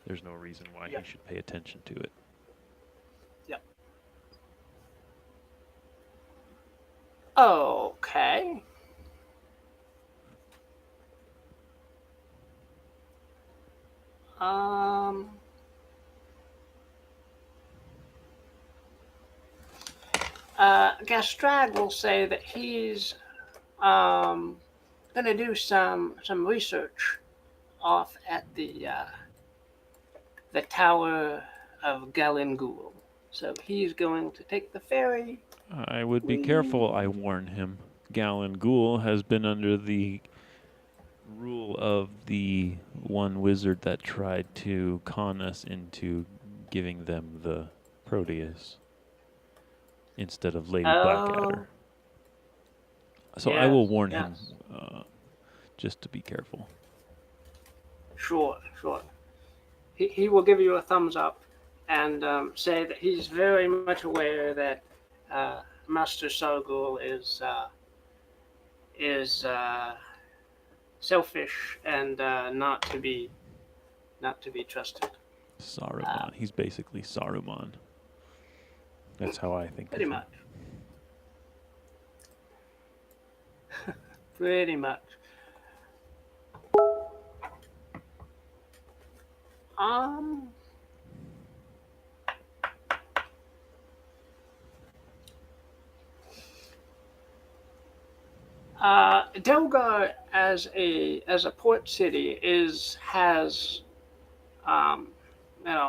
there's no reason why he should pay attention to it. Yep. Okay. Gastrag will say that he's gonna do some research off at the Tower of Galingul. So he's going to take the ferry. I would be careful, I warn him. Galen Ghoul has been under the rule of the one wizard that tried to con us into giving them the Proteus instead of Lady Blackadder. So I will warn him just to be careful. Sure. he will give you a thumbs up and say that he's very much aware that Master Sargul is selfish and not to be trusted. Saruman. He's basically Saruman. That's how I think Pretty of him. much. Pretty much. Delgar as a port city has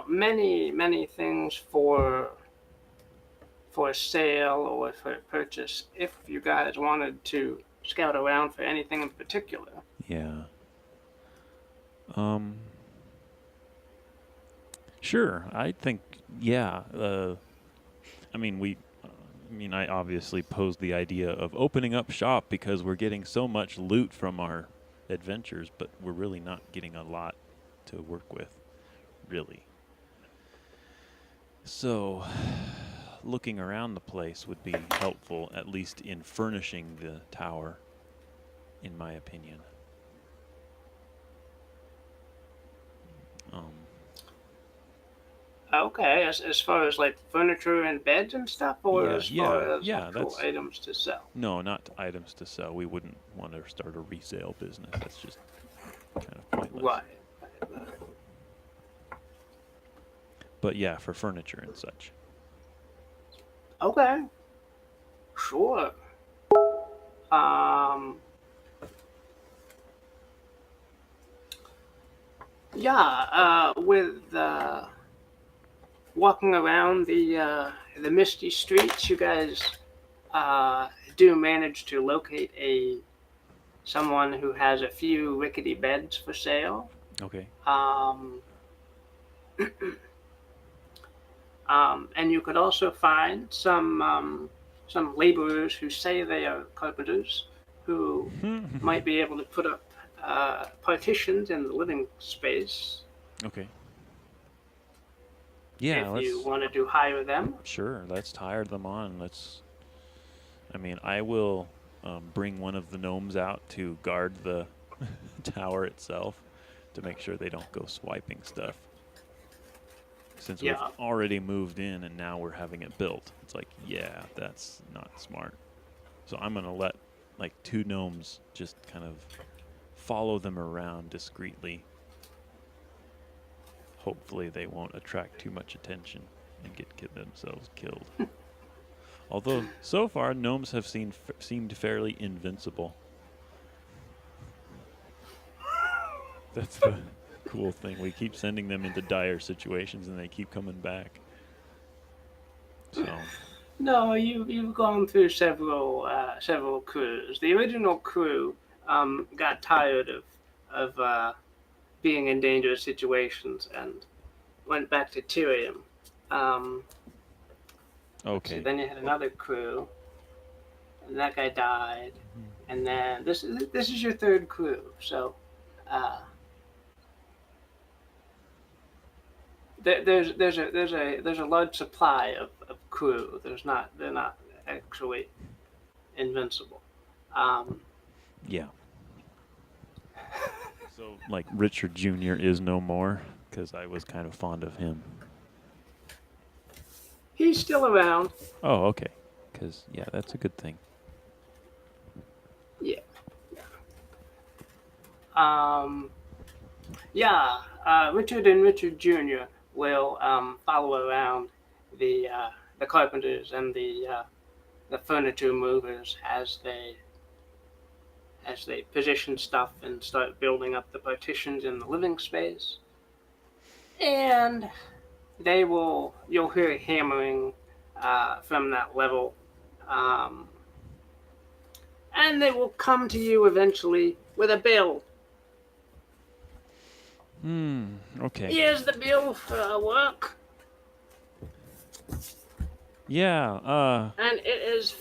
many things for sale or for purchase if you guys wanted to scout around for anything in particular. Yeah. Sure. I think, yeah. I obviously posed the idea of opening up shop because we're getting so much loot from our adventures, but we're really not getting a lot to work with, really. So, looking around the place would be helpful, at least in furnishing the tower, in my opinion. Okay, as far as like furniture and beds and stuff, or as far as actual that's items to sell? No, not items to sell. We wouldn't want to start a resale business. That's just kind of pointless. Right. But yeah, for furniture and such. Okay. Sure. With walking around the misty streets, you guys do manage to locate someone who has a few rickety beds for sale. Okay. And you could also find some laborers who say they are carpenters who might be able to put up partitions in the living space. Okay. Yeah, if you wanted to hire them. Sure, let's hire them on. I will bring one of the gnomes out to guard the tower itself to make sure they don't go swiping stuff. Since we've already moved in and now we're having it built. It's like, yeah, that's not smart. So I'm going to let like 2 gnomes just kind of follow them around discreetly. Hopefully they won't attract too much attention and get themselves killed. Although, so far, gnomes have seemed fairly invincible. That's the cool thing. We keep sending them into dire situations and they keep coming back. So. No, you've gone through several crews. The original crew got tired of being in dangerous situations and went back to Tyrium. Okay. So then you had another crew, and that guy died, and then this is your 3rd crew. So there's a large supply of crew. They're not actually invincible. Yeah. So like Richard Jr. is no more because I was kind of fond of him. He's still around. Oh, okay. Because, yeah, that's a good thing. Yeah. Richard and Richard Jr. will follow around the carpenters and the furniture movers as they position stuff and start building up the partitions in the living space. And you'll hear hammering from that level. And they will come to you eventually with a bill. Okay. Here's the bill for our work. Yeah, and it is...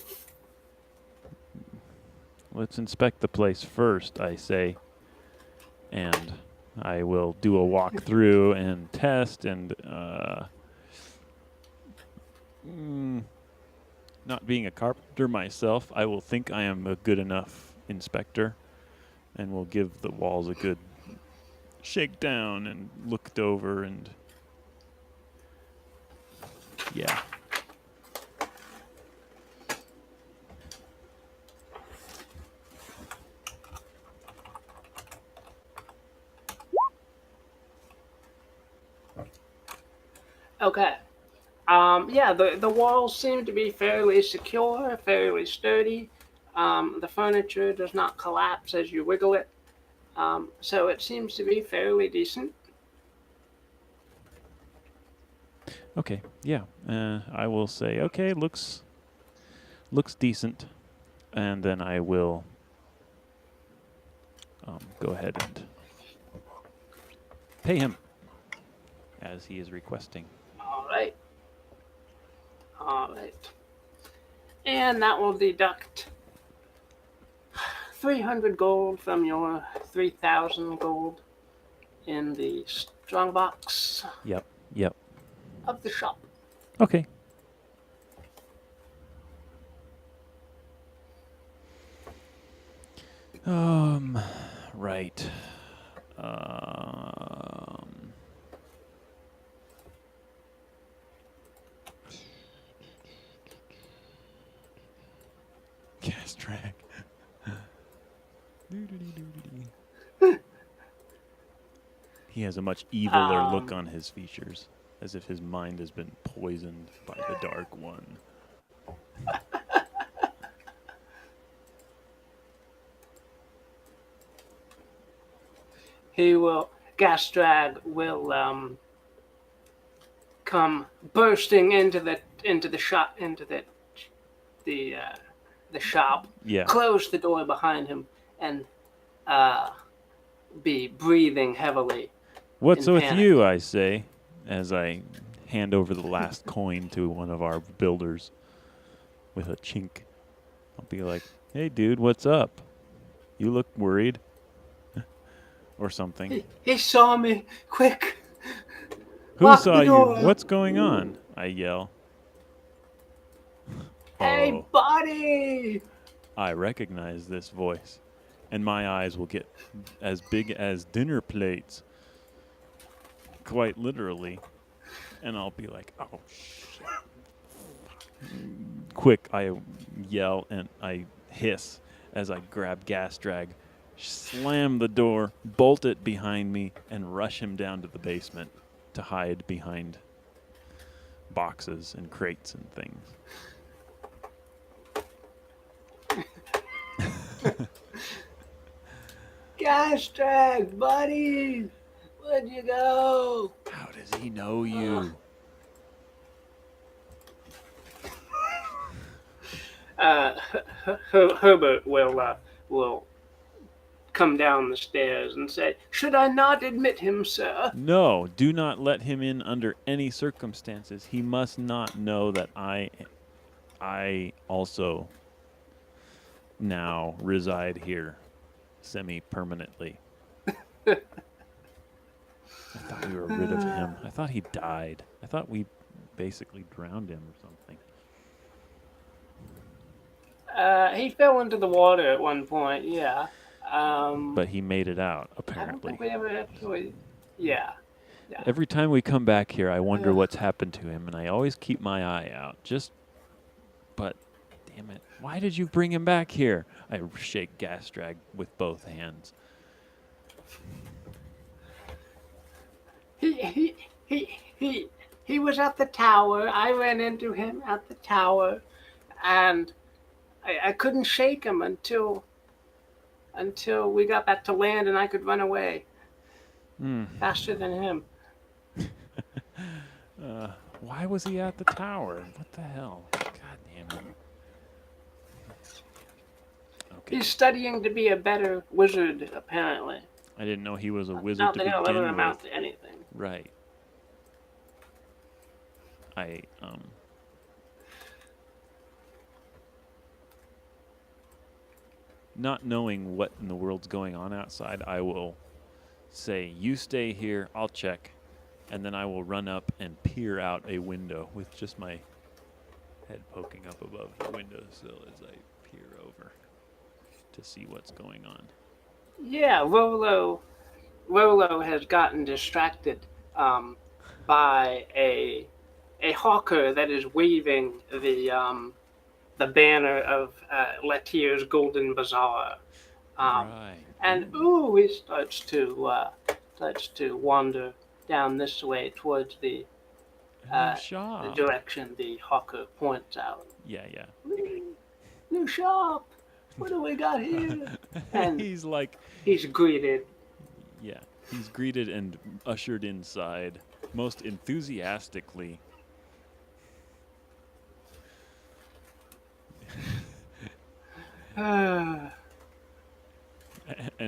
Let's inspect the place first, I say. And I will do a walkthrough and test and not being a carpenter myself, I will think I am a good enough inspector and will give the walls a good shake down and look it over and yeah. Okay. Yeah, the walls seem to be fairly secure, fairly sturdy. The furniture does not collapse as you wiggle it. So it seems to be fairly decent. Okay, yeah. I will say, okay, looks decent, and then I will go ahead and pay him as he is requesting. All right. All right. And that will deduct 300 gold from your 3,000 gold in the strongbox Yep, yep. of the shop. Okay. Right. Cast drag. He has a much eviler look on his features, as if his mind has been poisoned by the Dark One. Gastrad will come bursting into the shop, into the shop, Yeah. close the door behind him, and be breathing heavily. What's in with panic. you, I say, as I hand over the last coin to one of our builders with a chink. I'll be like, hey, dude, what's up? You look worried. Or something. He saw me. Quick. Who Lock saw the you? door. What's going on? I yell. Hey, Oh, buddy. I recognize this voice, and my eyes will get as big as dinner plates, quite literally, and I'll be like, oh, shit. Quick, I yell and I hiss as I grab gas drag, slam the door, bolt it behind me, and rush him down to the basement to hide behind boxes and crates and things. Gas drag, buddy. Where'd you go? How does he know you? Herbert will come down the stairs and say, "Should I not admit him, sir?" No, do not let him in under any circumstances. He must not know that I also now reside here semi-permanently. I thought we were rid of him. I thought he died. I thought we basically drowned him or something. He fell into the water at one point, yeah. But he made it out, I don't apparently. think we ever actually. Yeah. Every time we come back here, I wonder what's happened to him, and I always keep my eye out. But, damn it, why did you bring him back here? I shake gas drag with both hands. He was at the tower. I ran into him at the tower, and I couldn't shake him until we got back to land and I could run away faster than him. Why was he at the tower? What the hell? God damn it. Okay. He's studying to be a better wizard, apparently. I didn't know he was a wizard Not to that he'll begin ever amount with. to anything. Right. Not knowing what in the world's going on outside, I will say, you stay here, I'll check, and then I will run up and peer out a window with just my head poking up above the windowsill as I peer over to see what's going on. Yeah, Rolo has gotten distracted by a hawker that is waving the banner of Letier's Golden Bazaar. Right. And he starts to wander down this way towards the Shop. direction the hawker points out. Yeah. New shop. What do we got here? And he's like, he's greeted. yeah, he's greeted and ushered inside most enthusiastically. And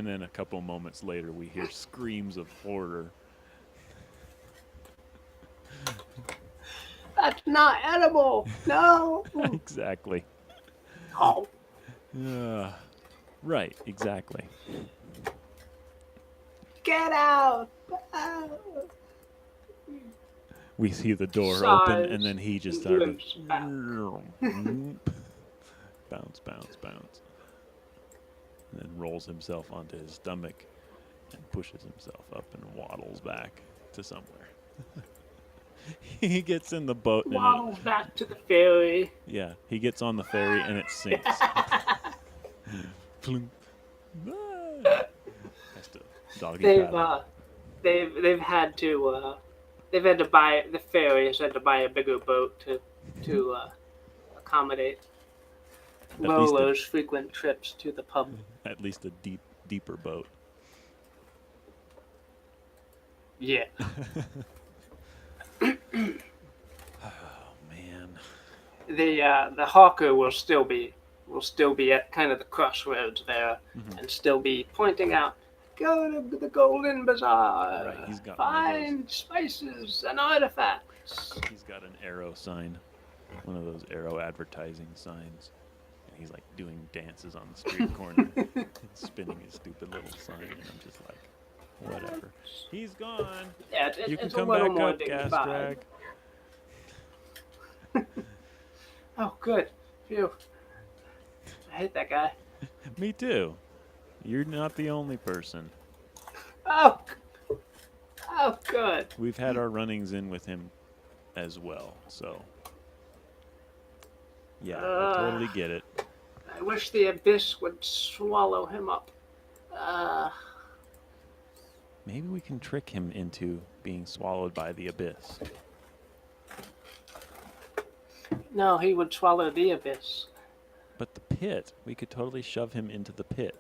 then a couple moments later, we hear screams of horror. That's not edible. No. Exactly. Oh. Right, exactly. Get out. We see the door Sighs, open, and then he just started limps back. bounce, and then rolls himself onto his stomach and pushes himself up and waddles back to somewhere. He gets in the boat. Waddles back to the ferry. Yeah, he gets on the ferry and it sinks. Plunk. Has to doggy paddle. They've had to buy, the ferry has had to buy a bigger boat to accommodate Rolo's frequent trips to the pub. At least a deeper boat. Yeah. Oh man. The hawker will still be at kind of the crossroads there, and still be pointing out, go to the Golden Bazaar. Right, he's got find spices and artifacts. He's got an arrow sign, one of those arrow advertising signs, and he's like doing dances on the street corner, and spinning his stupid little sign, and I'm just like, whatever. He's gone. Yeah, You can it's come a little back more up, gas dignified. drag. Oh, good. Phew. I hate that guy. Me too. You're not the only person. Oh, good. We've had our runnings in with him as well, so yeah, I totally get it. I wish the abyss would swallow him up. Maybe we can trick him into being swallowed by the abyss. No, he would swallow the abyss. But the pit, we could totally shove him into the pit.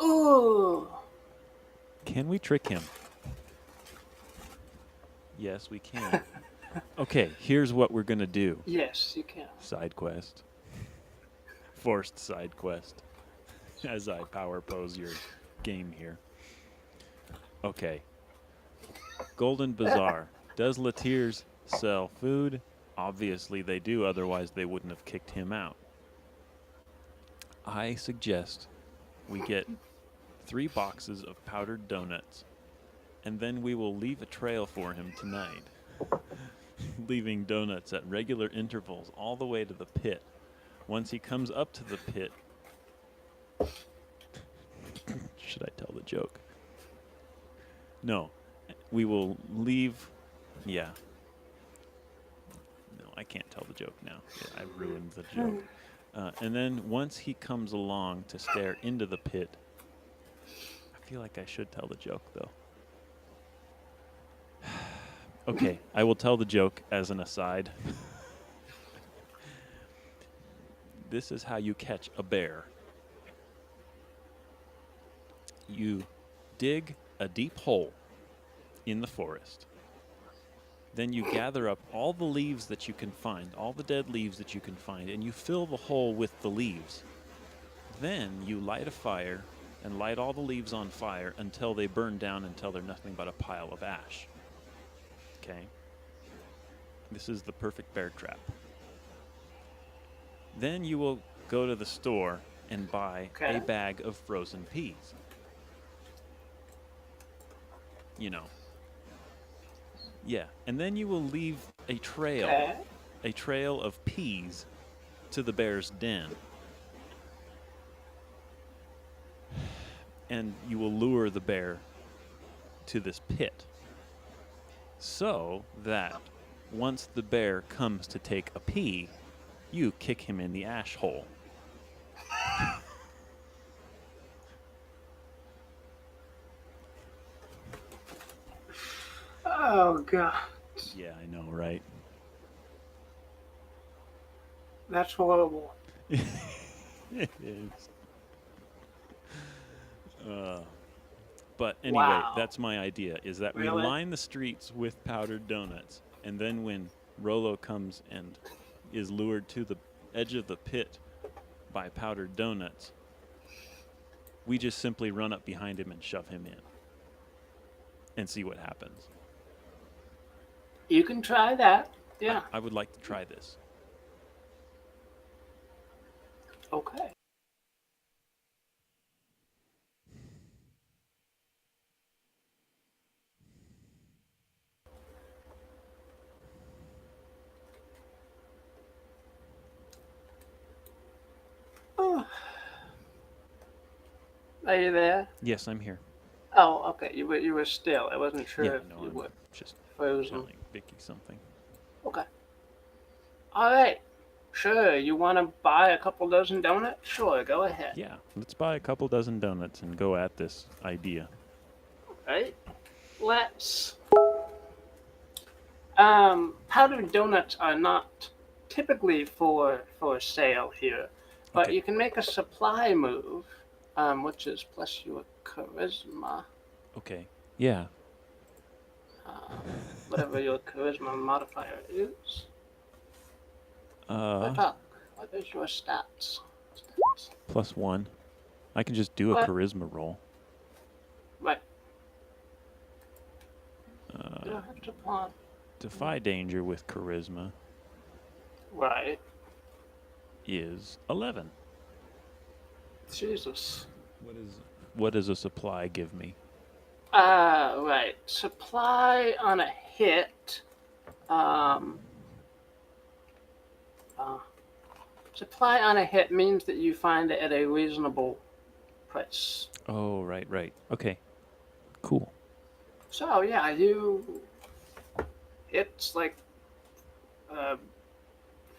Ooh. Can we trick him? Yes, we can. Okay, here's what we're going to do. Yes, you can. Side quest. Forced side quest. As I power pose your game here. Okay. Golden Bazaar. Does Letier's sell food? Obviously they do, otherwise they wouldn't have kicked him out. I suggest we get 3 boxes of powdered donuts, and then we will leave a trail for him tonight. Leaving donuts at regular intervals all the way to the pit. Once he comes up to the pit, should I tell the joke? No. We will leave, yeah. No, I can't tell the joke now. Yeah, I ruined the joke. And then once he comes along to stare into the pit, I feel like I should tell the joke, though. Okay, I will tell the joke as an aside. This is how you catch a bear. You dig a deep hole in the forest. Then you gather up all the leaves that you can find, all the dead leaves that you can find, and you fill the hole with the leaves. Then you light a fire and light all the leaves on fire until they burn down until they're nothing but a pile of ash. Okay? This is the perfect bear trap. Then you will go to the store and buy Okay. a bag of frozen peas. You know. Yeah. And then you will leave a trail of peas to the bear's den. And you will lure the bear to this pit so that once the bear comes to take a pee, you kick him in the ash hole. Oh god, Yeah, I know, right? that's horrible. It is. But anyway, Wow. that's my idea, is that we Really? line the streets with powdered donuts, and then when Rolo comes and is lured to the edge of the pit by powdered donuts, we just simply run up behind him and shove him in and see what happens. You can try that. Yeah. I would like to try this. Okay. Oh. Are you there? Yes, I'm here. Oh, okay. You were still. I wasn't sure Yeah, if no, you I'm were just frozen. telling Vicky something. Okay. All right. Sure. You want to buy a couple dozen donuts? Sure. Go ahead. Yeah, let's buy a couple dozen donuts and go at this idea. Right. Let's. Powdered donuts are not typically for sale here, but Okay. you can make a supply move, which is plus your charisma, Okay. Yeah. whatever your charisma modifier is. Uh, Bertok, what is your stats? +1. I can just do a What? charisma roll. Right. You don't have to plan. Defy danger with charisma Right. is 11. Jesus. What does a supply give me? Right. Supply on a hit. Supply on a hit means that you find it at a reasonable price. Oh, right. Okay. Cool. So yeah, it's like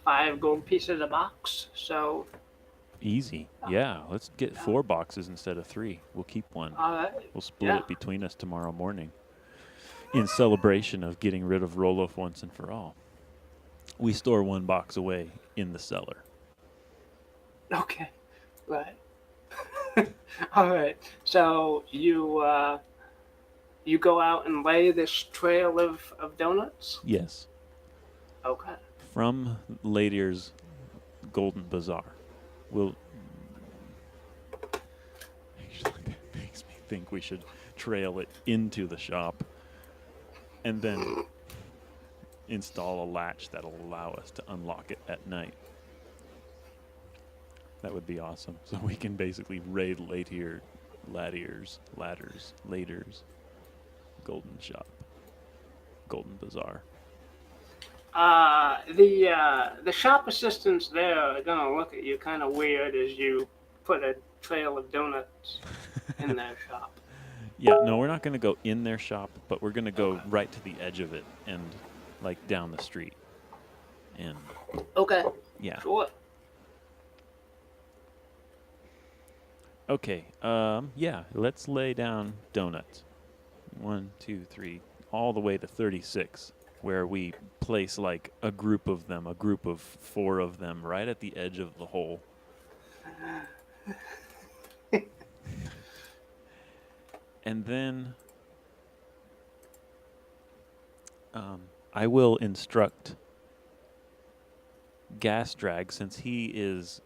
5 gold pieces a box. So Easy. Yeah, let's get 4 boxes instead of 3. We'll keep one. all right. We'll split it between us tomorrow morning in celebration of getting rid of Roloff once and for all. We store 1 box away in the cellar. Okay. Right. All right. So you go out and lay this trail of donuts? Yes. Okay. From Ladier's Golden Bazaar. Actually, that makes me think we should trail it into the shop and then install a latch that'll allow us to unlock it at night. That would be awesome. So we can basically raid Ladier's Golden Shop, Golden Bazaar. The shop assistants there are gonna look at you kind of weird as you put a trail of donuts in their shop. Yeah, no, we're not going to go in their shop, but we're going to go right to the edge of it and like down the street. And Okay. yeah. Sure. Okay. Yeah, let's lay down donuts. 1, 2, 3, all the way to 36, where we place like a group of 4 of them right at the edge of the hole. And then I will instruct Gas Drag, since he is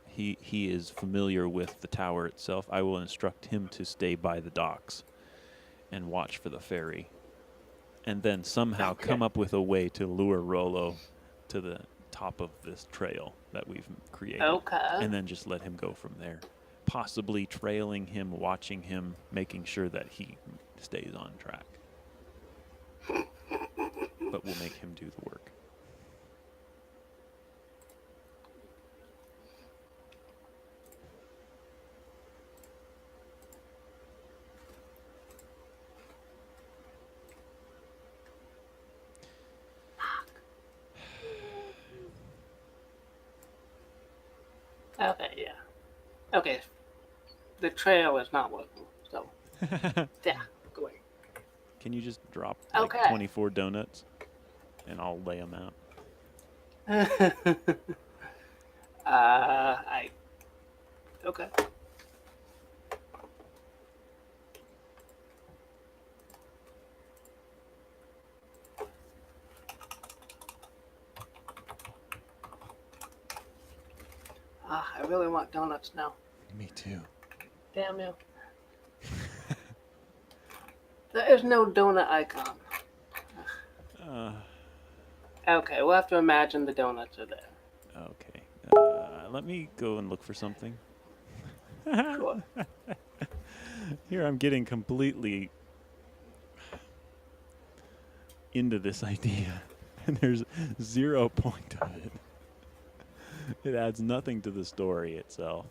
he is familiar with the tower itself. I will instruct him to stay by the docks and watch for the ferry, and then somehow come up with a way to lure Rolo to the top of this trail that we've created. Okay. And then just let him go from there. Possibly trailing him, watching him, making sure that he stays on track. But we'll make him do the work. Okay, yeah. Okay. The trail is not working, so yeah, go away. Can you just drop like Okay. 24 donuts and I'll lay them out? Okay. I really want donuts now. Me too. Damn you. There is no donut icon. Okay, we'll have to imagine the donuts are there. Okay. Let me go and look for something. Sure. Here I'm getting completely into this idea, and there's 0 point of it. It adds nothing to the story itself.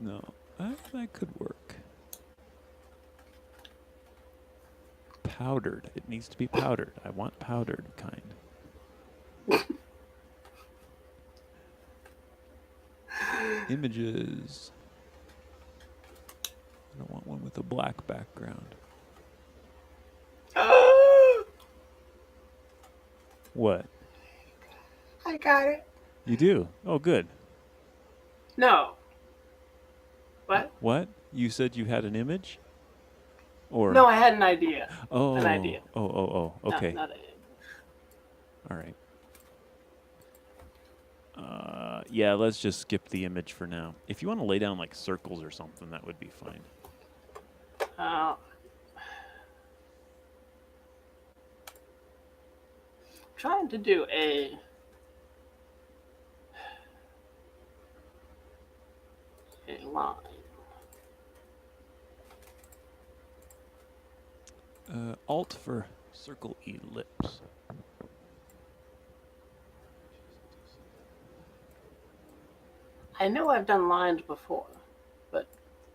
No, that could work. Powdered. It needs to be powdered. I want powdered kind. Images. I don't want one with a black background. What? I got it. You do? Oh, good. No. What? What? You said you had an image? Or No, I had an idea. Oh. An idea. Oh. Okay. Not an All right. Yeah, let's just skip the image for now. If you want to lay down like circles or something, that would be fine. Trying to do a line. Alt for circle ellipse. I know I've done lines before, but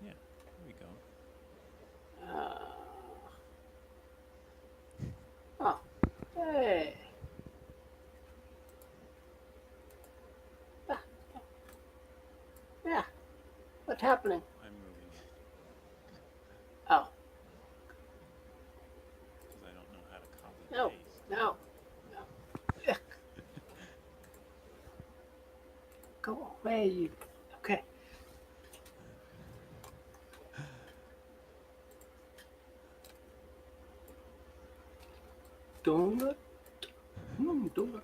Yeah, there we go. Oh, hey. Yeah. What's happening? I'm moving it Oh, because I don't know how to copy no, paste. no. Ugh. Go away, you. Okay. Donut. Donut.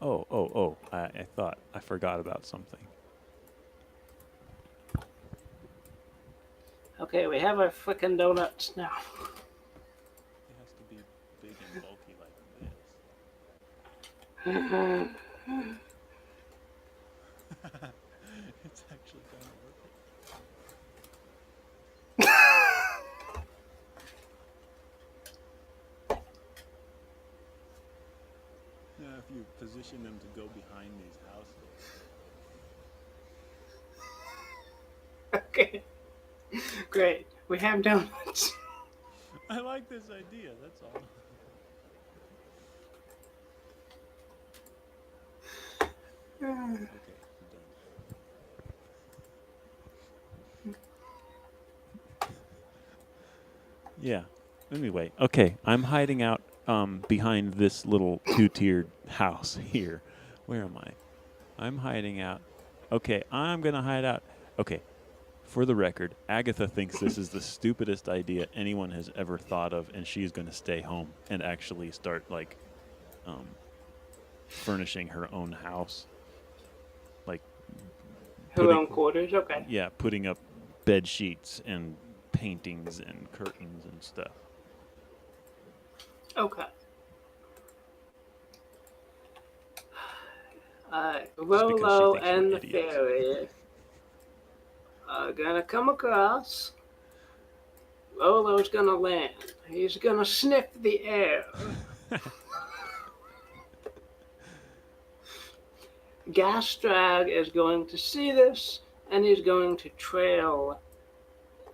Oh. I thought I forgot about something. Okay, we have our frickin' donuts now. It has to be big and bulky like this. It's actually kind of working. Now, if you position them to go behind these houses. Okay. Great. We have donuts. I like this idea, that's all. Okay, I'm done. Yeah. Anyway, okay, I'm hiding out behind this little two-tiered house here. Where am I? I'm hiding out. Okay, I'm going to hide out. Okay, for the record, Agatha thinks this is the stupidest idea anyone has ever thought of, and she's going to stay home and actually start, like, furnishing her own house, like Her own quarters. Okay. putting up bed sheets and paintings and curtains and stuff. Okay. Just because she Rolo thinks we're and the idiots. fairy are gonna come across. Rolo's gonna land. He's gonna sniff the air. Gastrag is going to see this, and he's going to trail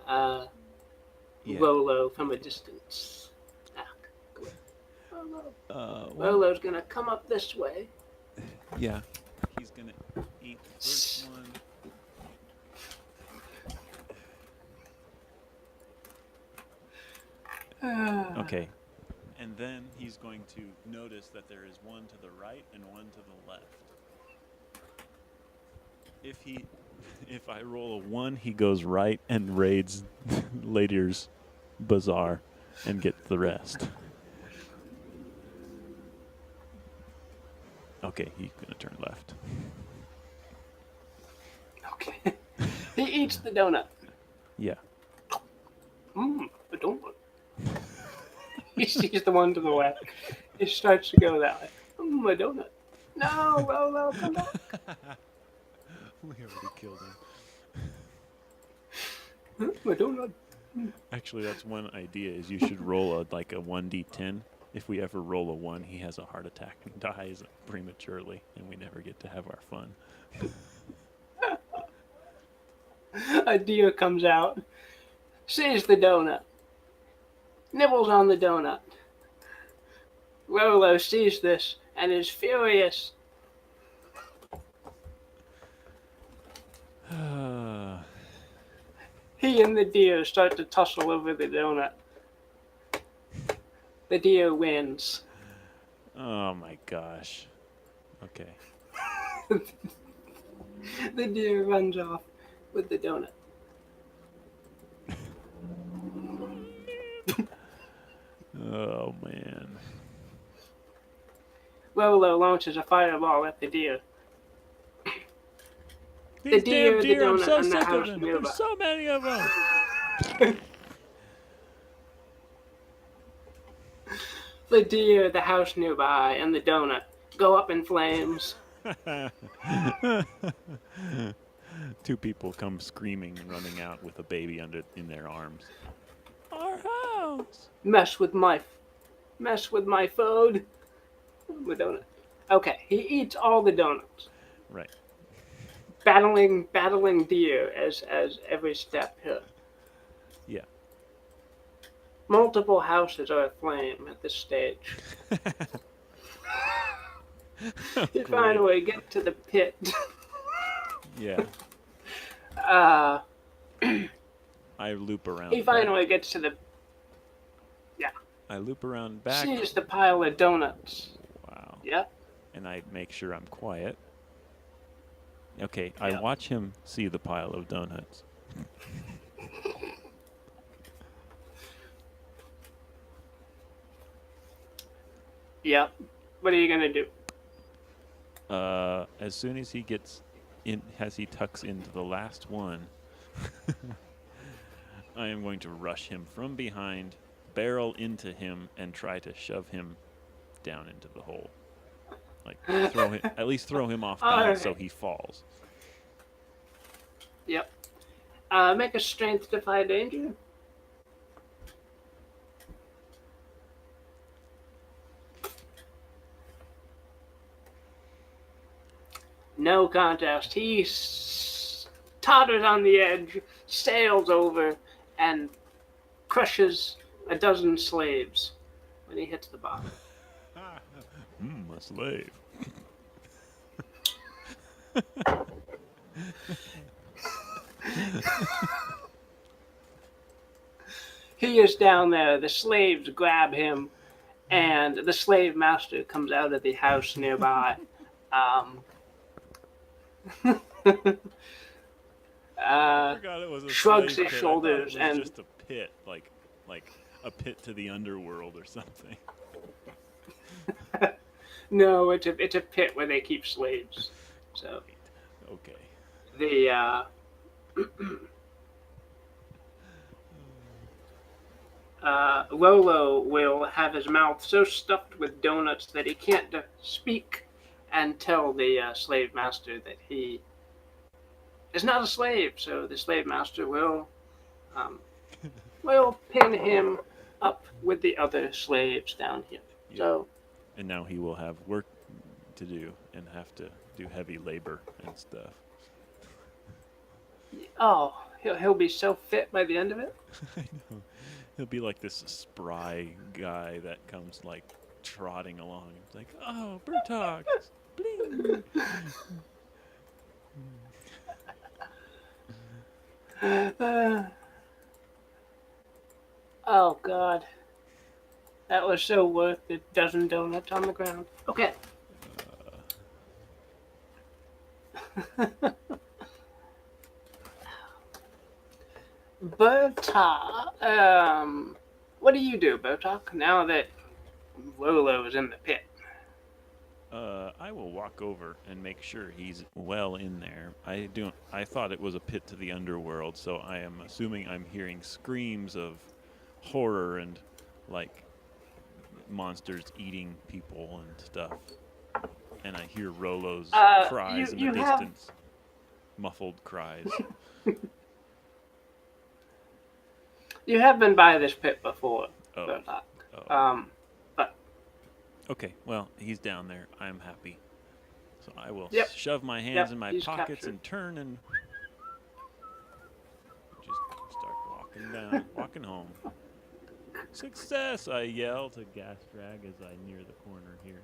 Rolo from a distance. Rolo's gonna come up this way. Yeah. He's gonna eat the first one. Okay. And then he's going to notice that there is one to the right and one to the left. If I roll a 1, he goes right and raids Ladier's bazaar and gets the rest. Okay, he's gonna turn left. Okay. He eats the donut. Yeah. The donut. He sees the one to the left. He starts to go that way. A donut. No, Rolo, come back. We already killed him. A donut. Actually, that's one idea, is you should roll a 1d10. If we ever roll a 1, he has a heart attack and dies prematurely, and we never get to have our fun. A deer comes out, sees the donut, nibbles on the donut. Rolo sees this and is furious. He and the deer start to tussle over the donut. The deer wins. Oh my gosh. Okay. The deer runs off with the donut. Oh man. Rolo launches a fireball at the deer. These deer, damn the deer, I'm donut, so and the sick of house them. nearby. There's so many of them. The deer, the house nearby, and the donut go up in flames. 2 people come screaming and running out with a baby in their arms. Our house. Mess with my food. The donut. Okay, he eats all the donuts. Right. Battling deer as every step here. Yeah. Multiple houses are aflame at this stage. You finally get to the pit. Yeah. I loop around. He finally gets to the. Yeah. I loop around back. Sees the pile of donuts. Wow. Yep. And I make sure I'm quiet. Okay, I watch him see the pile of donuts. Yep. What are you gonna do? As soon as he gets in, as he tucks into the last one, I am going to rush him from behind, barrel into him, and try to shove him down into the hole. Like, at least throw him off balance so he falls. Yep. Make a strength defy danger. No contest. He totters on the edge, sails over, and crushes a dozen slaves when he hits the bottom. A slave. He is down there. The slaves grab him, and the slave master comes out of the house nearby. I forgot it was a Shrugs slave his pit. shoulders I thought it was and just a pit, like a pit to the underworld or something. No, it's a pit where they keep slaves. So Okay. the Rolo will have his mouth so stuffed with donuts that he can't speak and tell the slave master that he is not a slave. So the slave master um, will pin him up with the other slaves down here. Yeah. So, And now he will have work to do and have to do heavy labor and stuff. oh, he'll be so fit by the end of it. I know. He'll be like this spry guy that comes like trotting along. It's like, oh, Bertok, bling. Oh God, that was so worth a dozen donuts on the ground. Okay. Bertok, what do you do, Bertok, now that Rolo is in the pit? I will walk over and make sure he's well in there. I thought it was a pit to the underworld, so I am assuming I'm hearing screams of horror and like monsters eating people and stuff. And I hear Rolo's cries in the distance. Muffled cries. You have been by this pit before, Oh. Bertok. Oh. But Okay, well, he's down there. I'm happy. So I will Yep. shove my hands Yep, in my he's pockets captured. and turn and just start walking down, walking home. Success, I yell to Gastrag as I near the corner here.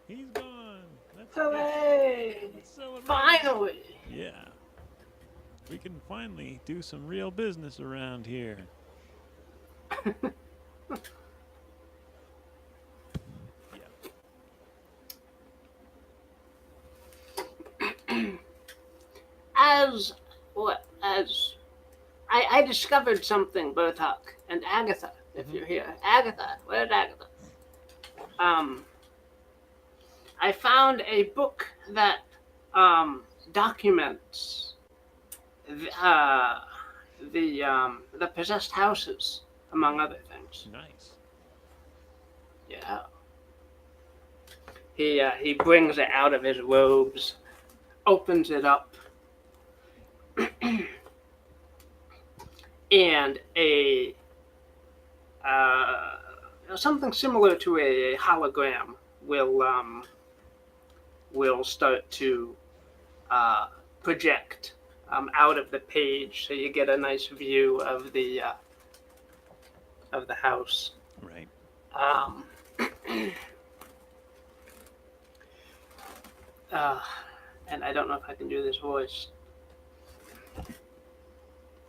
He's gone. Let's hooray! let's celebrate. Finally! Yeah. We can finally do some real business around here. As I discovered something, Bertok and Agatha, if you're here. Agatha, where's Agatha? I found a book that documents the possessed houses, among other things. Nice. Yeah. He brings it out of his robes, opens it up, and something similar to a hologram will start to project out of the page, so you get a nice view of the house. Right. And I don't know if I can do this voice.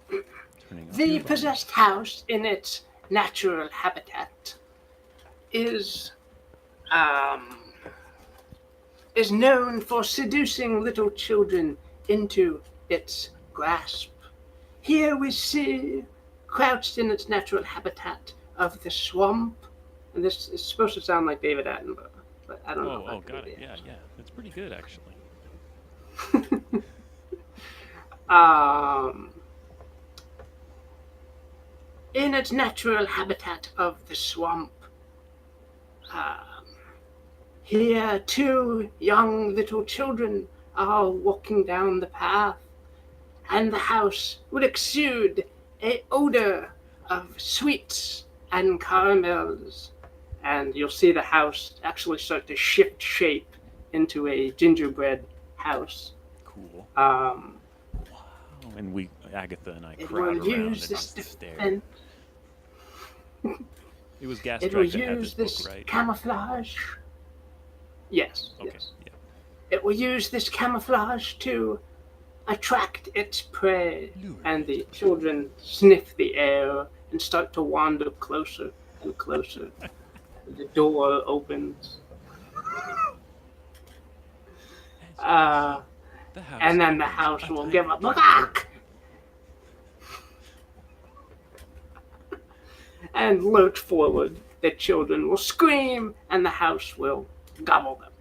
Turning The possessed house, in its natural habitat, is known for seducing little children into its grasp. Here we see, crouched in its natural habitat of the swamp, and this is supposed to sound like David Attenborough, but I don't know. Oh, got it. Yeah. That's pretty good, actually. In its natural habitat of the swamp, here 2 young little children are walking down the path, and the house would exude an odor of sweets and caramels, and you'll see the house actually start to shift shape into a gingerbread house. Cool. Wow. And Agatha and I It crowd will around and use this just stare. defense. It was It will Gastrag that had use this this book, right? camouflage. Yes. Okay. Yes. Yeah. It will use this camouflage to attract its prey, and the children sniff the air and start to wander closer and closer. The door opens. The house And then the opens. house A will tiny give a door. bark. And lurch forward. The children will scream, and the house will gobble them.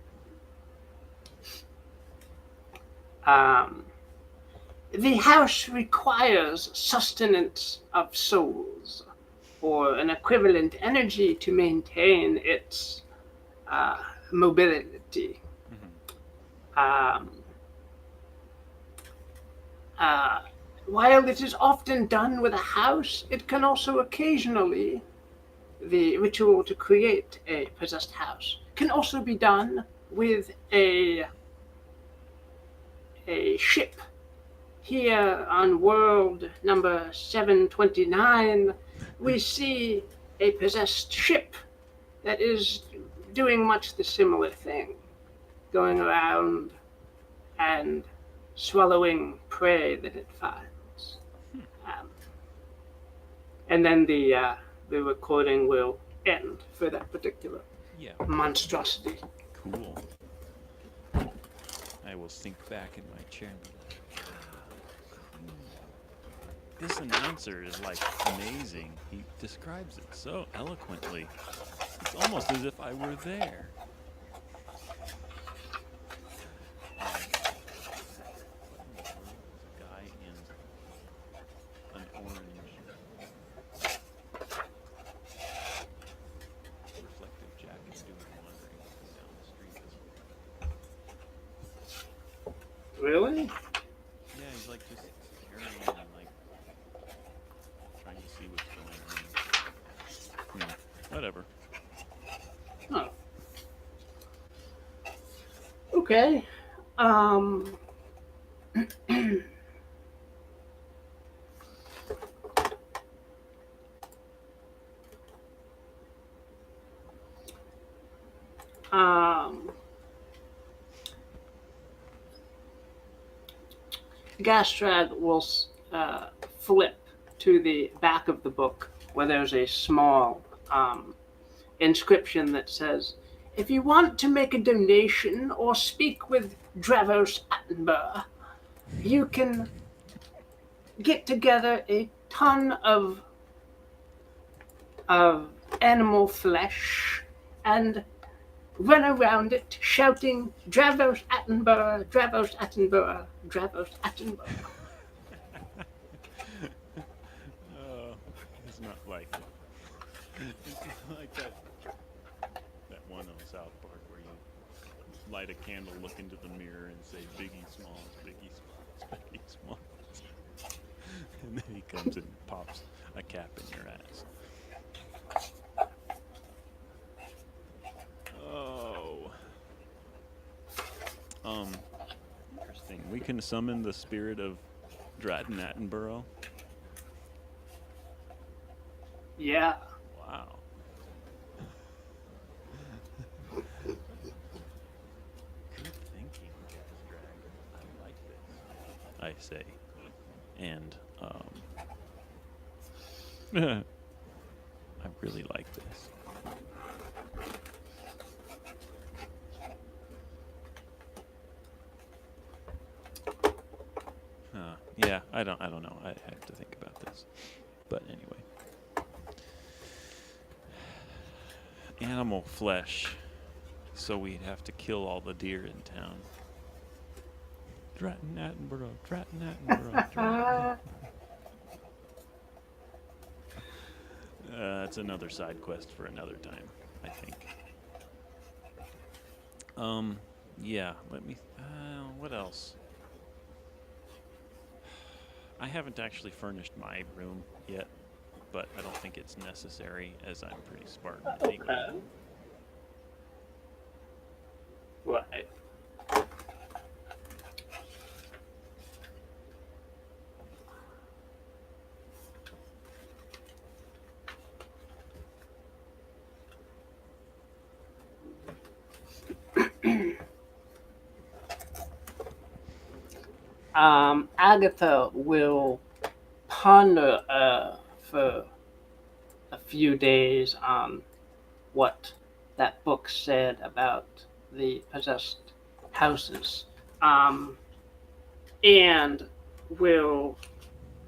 The house requires sustenance of souls, or an equivalent energy to maintain its mobility. Um, while it is often done with a house, it can also occasionally, the ritual to create a possessed house can also be done with a ship. Here on world number 729, we see a possessed ship that is doing much the similar thing, going around and swallowing prey that it finds. And then the recording will end for that particular monstrosity. Cool. I will sink back in my chair. This announcer is like amazing. He describes it so eloquently. It's almost as if I were there. Guy in an orange reflective jacket doing laundry down the street. Really? Yeah, he's like just staring and like trying to see what's going on. Whatever. Oh. Okay. Gastrad will flip to the back of the book where there's a small inscription that says, "If you want to make a donation or speak with Dravos Attenborough, you can get together a ton of animal flesh and run around it shouting, 'Dravos Attenborough, Dravos Attenborough, Dravos Attenborough.'" It's not like it's not like that one on South Park where you light a candle, look into the mirror, and say Biggie Smalls, Biggie Smalls, Biggie Smalls, and then he comes and pops a cap in your ass. Oh. Interesting. We can summon the spirit of Dratton Attenborough. Yeah. Wow. Good thinking, Drag. I like this. I say. And, I really like this. Yeah, I don't know. I have to think about this. But anyway. Animal flesh. So we'd have to kill all the deer in town. Dratton Attenborough, Dratton Attenborough, Dratton. That's another side quest for another time, I think. Yeah, let me, what else? I haven't actually furnished my room yet, but I don't think it's necessary as I'm pretty Spartan anyway. Right. Agatha will ponder for a few days on what that book said about the possessed houses, and will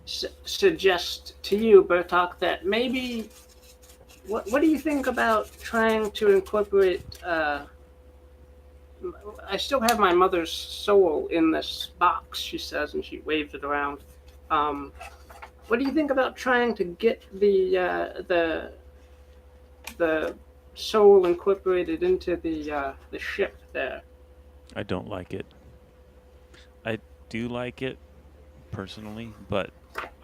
suggest to you, Bertok, that maybe what do you think about trying to incorporate I still have my mother's soul in this box, she says, and she waves it around. Um, what do you think about trying to get the soul incorporated into the ship there? I don't like it. I do like it personally, but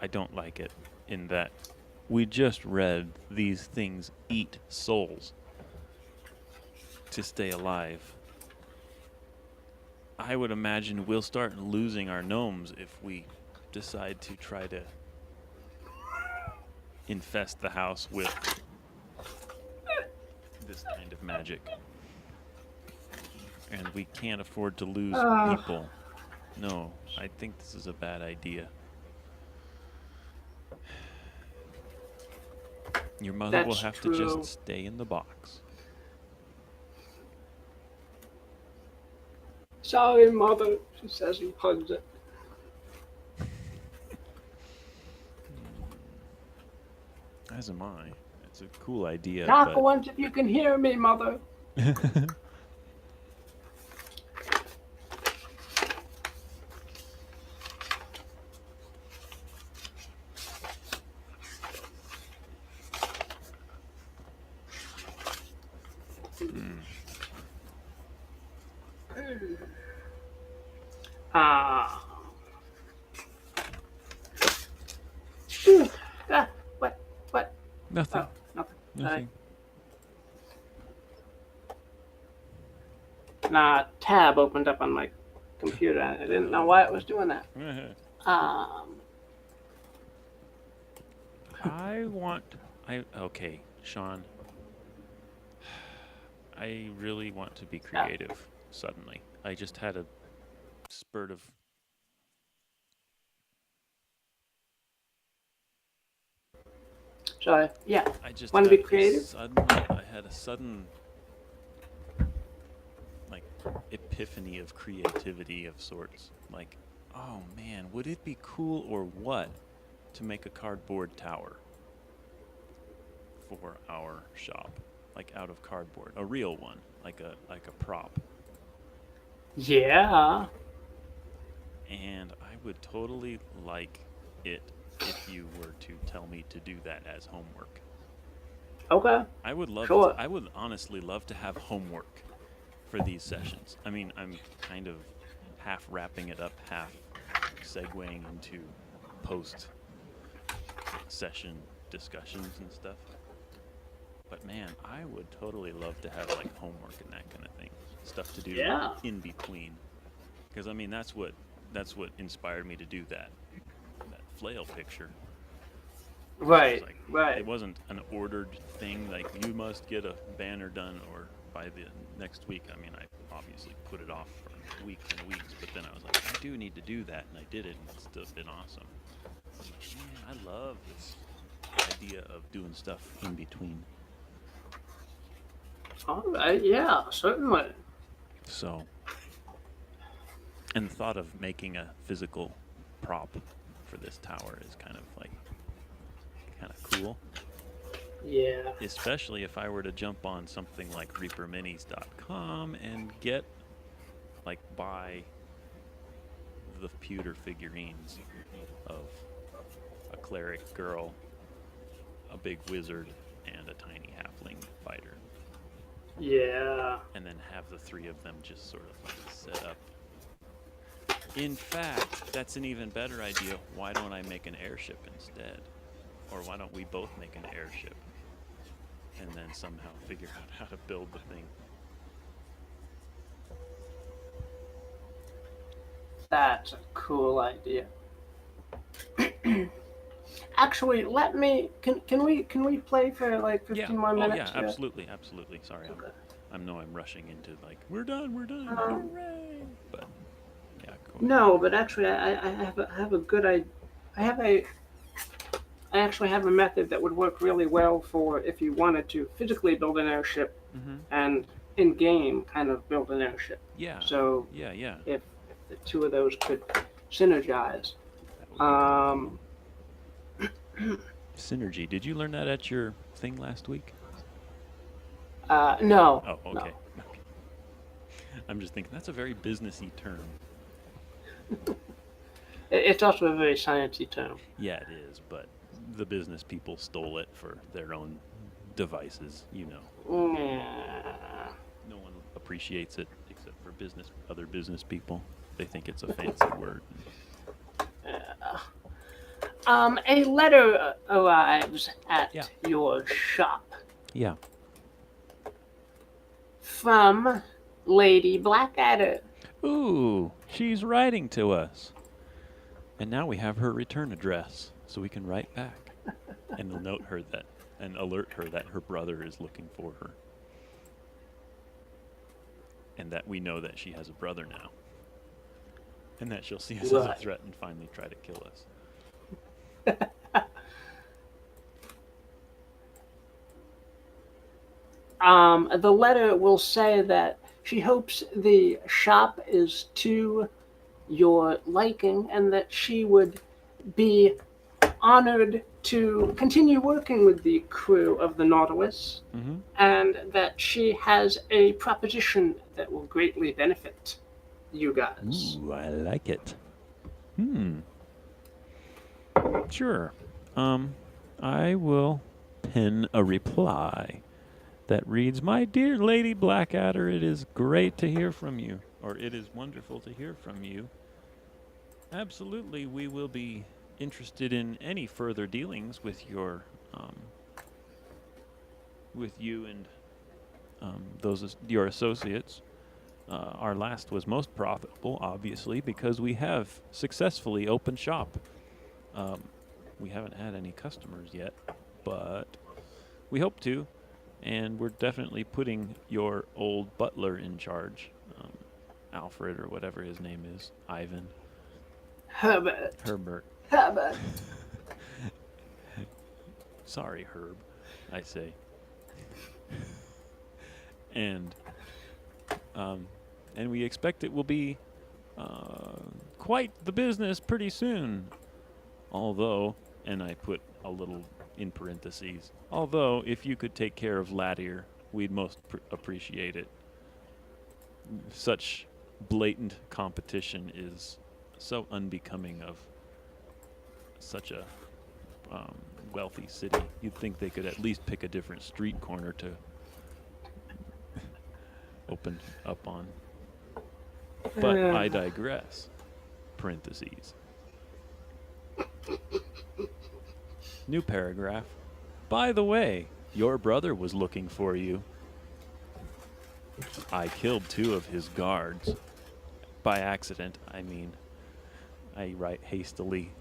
I don't like it in that we just read these things eat souls to stay alive. I would imagine we'll start losing our gnomes if we decide to try to infest the house with this kind of magic. And we can't afford to lose people. No, I think this is a bad idea. Your mother will That's have true. to just stay in the box. Sorry, Mother, she says and hugs it. As am I. It's a cool idea. Knock once if you can hear me, Mother. What? Nothing. Oh, nothing. Nothing. Tab opened up on my computer. I didn't know why it was doing that. Okay, Sean. I really want to be creative suddenly. I just had a spurt of... So, yeah. I just want to be creative? I had a sudden, like, epiphany of creativity of sorts. Like, oh man, would it be cool or what to make a cardboard tower for our shop? Like out of cardboard, a real one, like a prop. Yeah. And I would totally like it if you were to tell me to do that as homework. Okay. I would love Sure. I would honestly love to have homework for these sessions. I mean, I'm kind of half wrapping it up, half segueing into post session discussions and stuff. But man, I would totally love to have like homework and that kind of thing, stuff to do in between. Because I mean, that's what inspired me to do that flail picture. Right. Like, right. It wasn't an ordered thing like you must get a banner done or by the next week. I mean, I obviously put it off for weeks and weeks, but then I was like, I do need to do that, and I did it, and it's still been awesome. I'm like, man, I love this idea of doing stuff in between. All right. Yeah. Certainly. So, and the thought of making a physical prop for this tower is kind of cool. Yeah. Especially if I were to jump on something like reaperminis.com and buy the pewter figurines of a cleric girl, a big wizard, and a tiny halfling fighter. Yeah. And then have the three of them just sort of like set up. In fact, that's an even better idea. Why don't I make an airship instead? Or why don't we both make an airship? And then somehow figure out how to build the thing. That's a cool idea. Actually, can we play for like 15 more minutes? Yeah, absolutely. Sorry, okay. I'm rushing into like we're done, hooray! But yeah, cool. No, but actually, I have a good idea. I actually have a method that would work really well for if you wanted to physically build an airship and in game kind of build an airship. Yeah. So yeah. If the two of those could synergize. Synergy. Did you learn that at your thing last week? No. Oh, okay. No. I'm just thinking that's a very businessy term. It's also a very sciencey term. Yeah, it is, but the business people stole it for their own devices, you know. Yeah. No one appreciates it except for other business people. They think it's a fancy word. A letter arrives at Yeah. your shop Yeah. from Lady Blackadder. Ooh, she's writing to us. And now we have her return address, so we can write back and alert her that her brother is looking for her. And that we know that she has a brother now. And that she'll see us as a Right. threat and finally try to kill us. The letter will say that she hopes the shop is to your liking and that she would be honored to continue working with the crew of the Nautilus, Mm-hmm. and that she has a proposition that will greatly benefit you guys. Ooh, I like it. Sure. I will pen a reply that reads, "My dear Lady Blackadder, it is great to hear from you, or it is wonderful to hear from you. Absolutely, we will be interested in any further dealings with your, with you and your associates. Our last was most profitable, obviously, because we have successfully opened shop. We haven't had any customers yet, but we hope to, and we're definitely putting your old butler in charge, Alfred or whatever his name is, Ivan, Herbert. Herbert. Sorry, Herb, I say. And we expect it will be quite the business pretty soon. Although, and I put a little in parentheses, although if you could take care of Latier, we'd most appreciate it. Such blatant competition is so unbecoming of such a wealthy city. You'd think they could at least pick a different street corner to open up on. But I digress. Parentheses. New paragraph. By the way, your brother was looking for you. I killed 2 of his guards. By accident, I mean. I write hastily.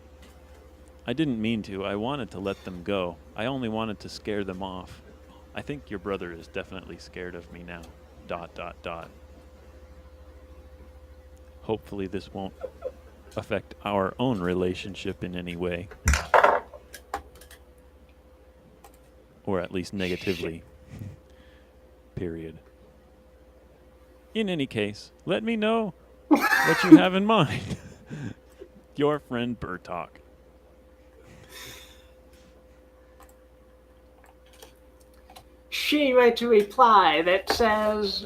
I didn't mean to. I wanted to let them go. I only wanted to scare them off. I think your brother is definitely scared of me now. ... Hopefully this won't affect our own relationship in any way. Or at least negatively. Period. In any case, let me know what you have in mind. Your friend Bertok. She writes a reply that says,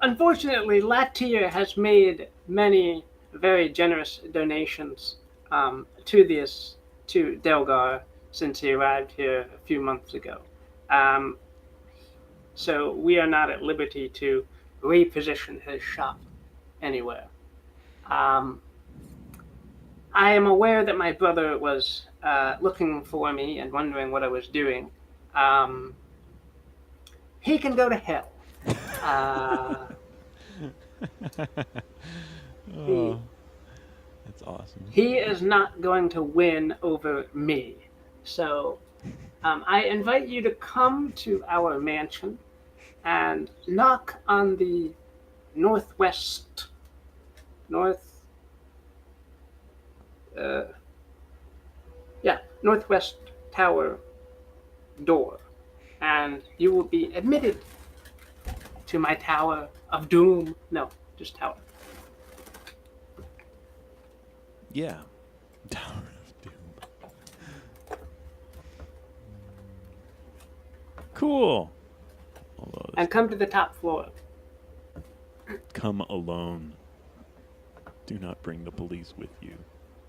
unfortunately, Latier has made many very generous donations to Delgar since he arrived here a few months ago. So we are not at liberty to reposition his shop anywhere. I am aware that my brother was looking for me and wondering what I was doing. He can go to hell. That's awesome. He is not going to win over me. So I invite you to come to our mansion and knock on the northwest tower door, and you will be admitted to my tower of doom. No, just tower. Yeah. Tower of Doom. Cool. And come to the top floor. Come alone. Do not bring the police with you.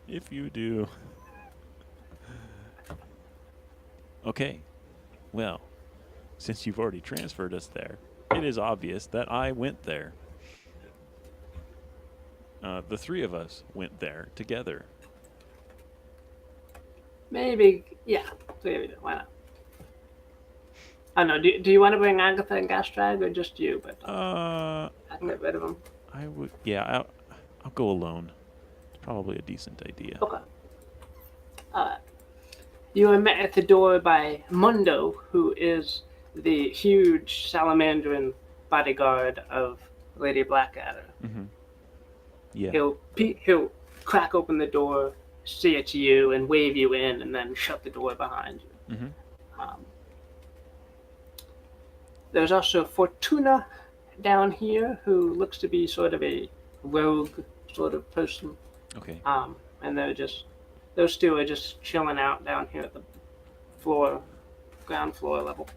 If you do... Okay. Well, since you've already transferred us there, it is obvious that I went there. The three of us went there together. Maybe, yeah. Why not? I don't know. Do you want to bring Agatha and Gastrag or just you? But I can get rid of them. I would. Yeah, I'll go alone. It's probably a decent idea. Okay. You are met at the door by Mundo, who is the huge salamandrian bodyguard of Lady Blackadder. Mm-hmm. Yeah. He'll crack open the door, see it's you, and wave you in, and then shut the door behind you. Mm-hmm. There's also Fortuna down here, who looks to be sort of a rogue sort of person. Okay. And those two are just chilling out down here at the ground floor level.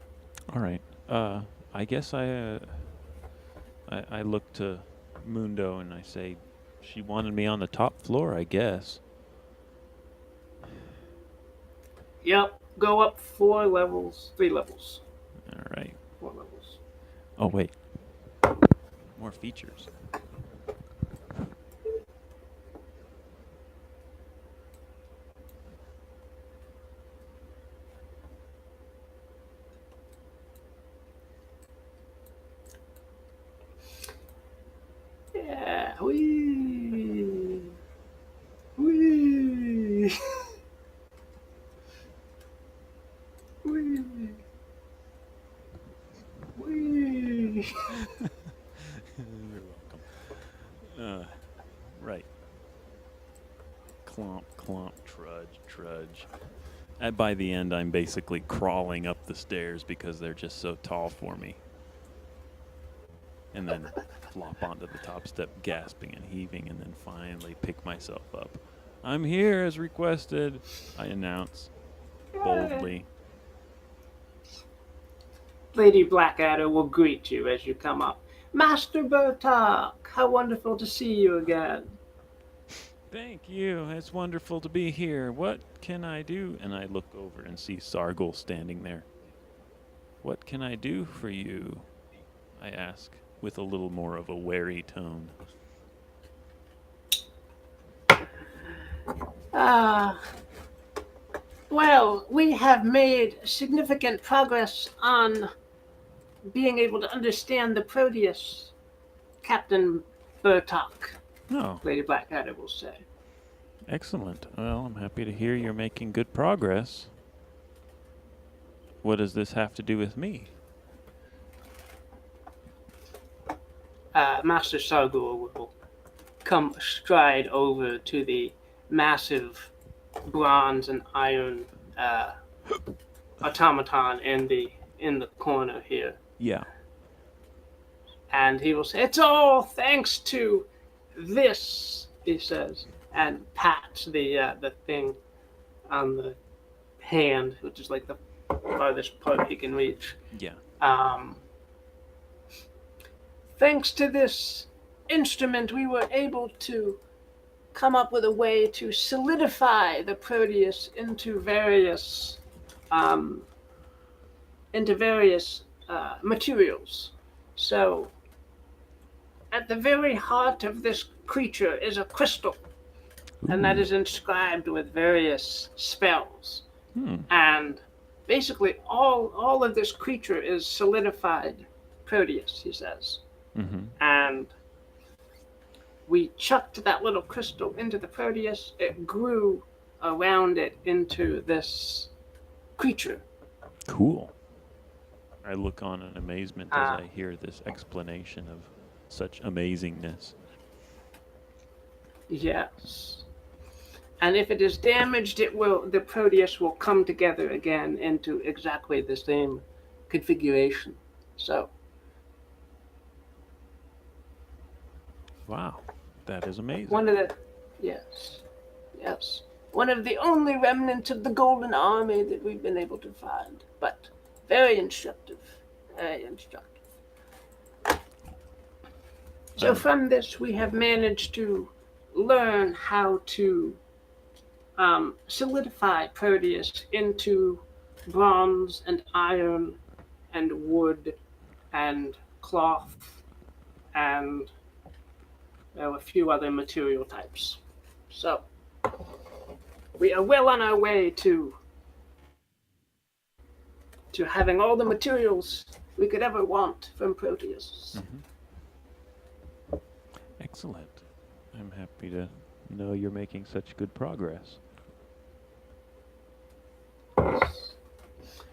All right. I guess I look to Mundo and I say, she wanted me on the top floor, I guess. Yep. Go up 3 levels. All right. 4 levels. Oh, wait. More features. Yeah. Wee. Wee. Wee. Wee. You're welcome. Right. Clomp, clomp, trudge. And by the end, I'm basically crawling up the stairs because they're just so tall for me. And then flop onto the top step, gasping and heaving, and then finally pick myself up. I'm here as requested, I announce boldly. Lady Blackadder will greet you as you come up. Master Bertok, how wonderful to see you again. Thank you. It's wonderful to be here. What can I do? And I look over and see Sargol standing there. What can I do for you? I ask, with a little more of a wary tone. Well, we have made significant progress on being able to understand the Proteus, Captain Bertok, Oh, Lady Blackadder will say. excellent. Well, I'm happy to hear you're making good progress. What does this have to do with me? Master Sargor will come stride over to the massive bronze and iron automaton in the corner here. Yeah. And he will say, "It's all thanks to this," he says, and pats the thing on the hand, which is like the farthest part he can reach. Yeah. Thanks to this instrument, we were able to come up with a way to solidify the Proteus into various materials. So, at the very heart of this creature is a crystal, and that is inscribed with various spells. And basically, all of this creature is solidified Proteus, he says. Mm-hmm. And we chucked that little crystal into the Proteus. It grew around it into this creature. Cool. I look on in amazement as I hear this explanation of such amazingness. Yes. And if it is damaged, the Proteus will come together again into exactly the same configuration. So. Wow, that is amazing. One of the only remnants of the Golden Army that we've been able to find, but very instructive, very instructive. So from this, we have managed to learn how to solidify Proteus into bronze and iron and wood and cloth and a few other material types. So we are well on our way to having all the materials we could ever want from Proteus. Mm-hmm. Excellent. I'm happy to know you're making such good progress.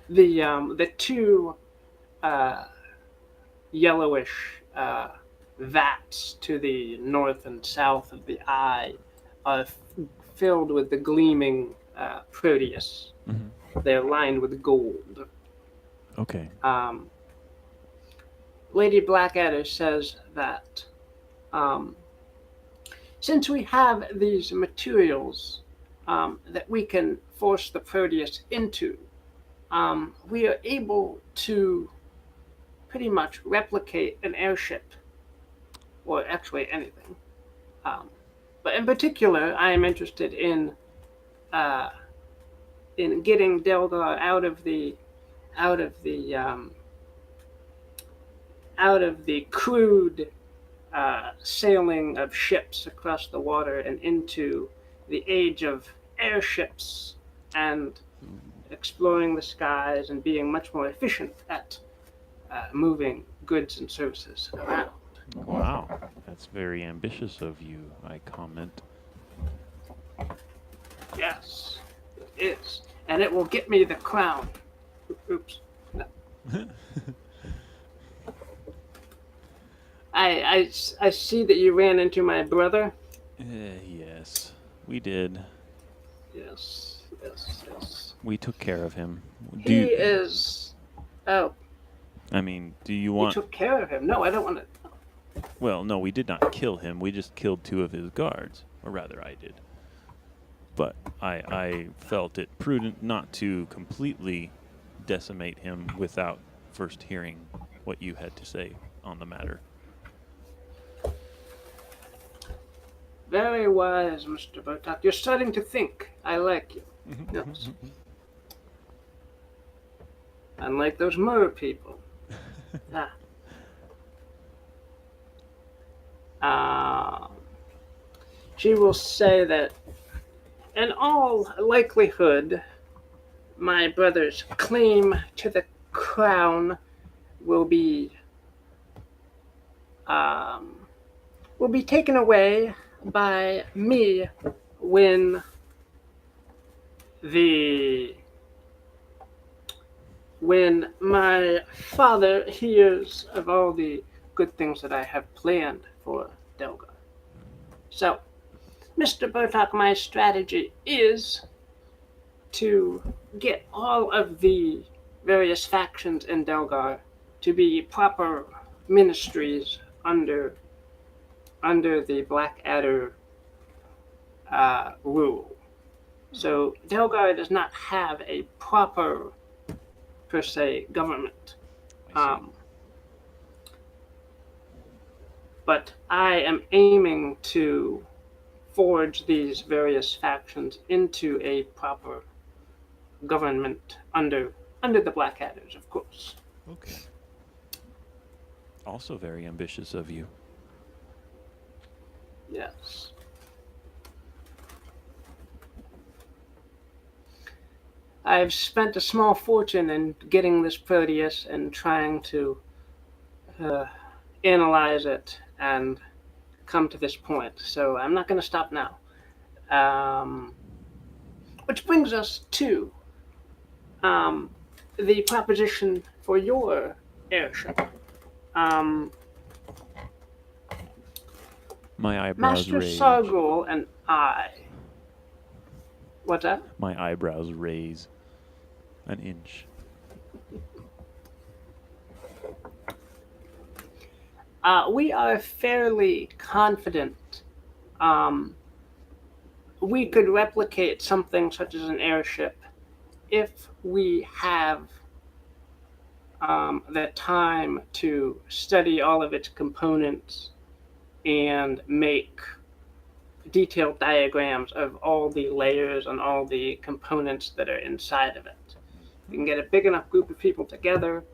The two yellowish vats to the north and south of the eye are filled with the gleaming Proteus. Mm-hmm. They're lined with gold. Okay. Lady Blackadder says that since we have these materials that we can force the Proteus into, we are able to pretty much replicate an airship, or actually anything. But in particular, I am interested in getting Delgar out of the crude sailing of ships across the water and into the age of airships and exploring the skies and being much more efficient at moving goods and services around. Wow, that's very ambitious of you, I comment. Yes, it is. And it will get me the crown. Oops. No. I see that you ran into my brother. Yes, we did. Yes. We took care of him. He is... Oh. I mean, do you You want... took care of him. No, I don't want to... Well, no, we did not kill him. We just killed 2 of his guards. Or rather, I did. But I felt it prudent not to completely decimate him without first hearing what you had to say on the matter. Very wise, Mr. Bertok. You're starting to think. I like you. Yes. Unlike those Mer people. She will say that in all likelihood, my brother's claim to the crown will be taken away by me when my father hears of all the good things that I have planned for Delgar. So, Mr. Bertok, my strategy is to get all of the various factions in Delgar to be proper ministries under the Blackadder rule. So Delgar does not have a proper, per se, government. But I am aiming to forge these various factions into a proper government under the Blackadders, of course. Okay. Also very ambitious of you. Yes. I've spent a small fortune in getting this Proteus and trying to analyze it and come to this point. So I'm not going to stop now. Which brings us to the proposition for your airship. My eyebrows Master raise. Sargul and I. What's that? My eyebrows raise an inch. We are fairly confident we could replicate something such as an airship if we have the time to study all of its components and make detailed diagrams of all the layers and all the components that are inside of it. You can get a big enough group of people together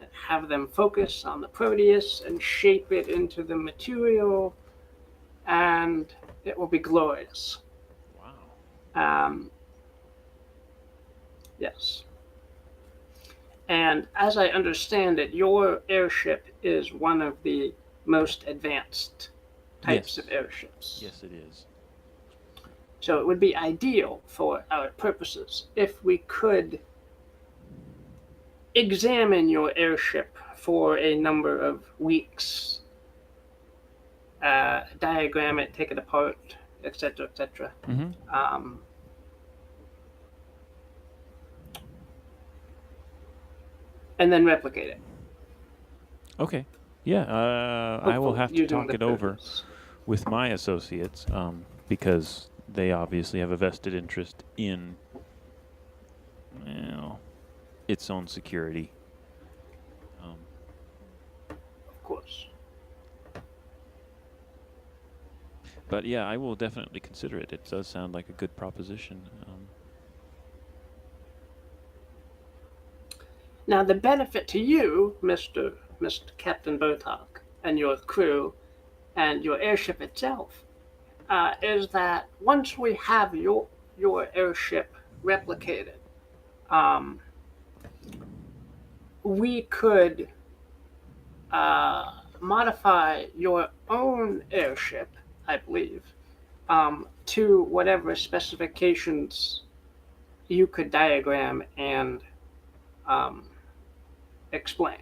and have them focus on the Proteus and shape it into the material, and it will be glorious. Wow. Yes. And as I understand it, your airship is one of the most advanced types Yes. of airships. Yes, it is. So it would be ideal for our purposes if we could examine your airship for a number of weeks, diagram it, take it apart, etc., etc., um, and then replicate it. Okay. Yeah, I will have to using talk the it over Proteus. with my associates because they obviously have a vested interest in its own security. Of course. But yeah, I will definitely consider it. It does sound like a good proposition. Now, the benefit to you, Mr. Captain Bertok, and your crew, and your airship itself, is that once we have your airship replicated, um, we could modify your own airship, I believe, to whatever specifications you could diagram and um, explain.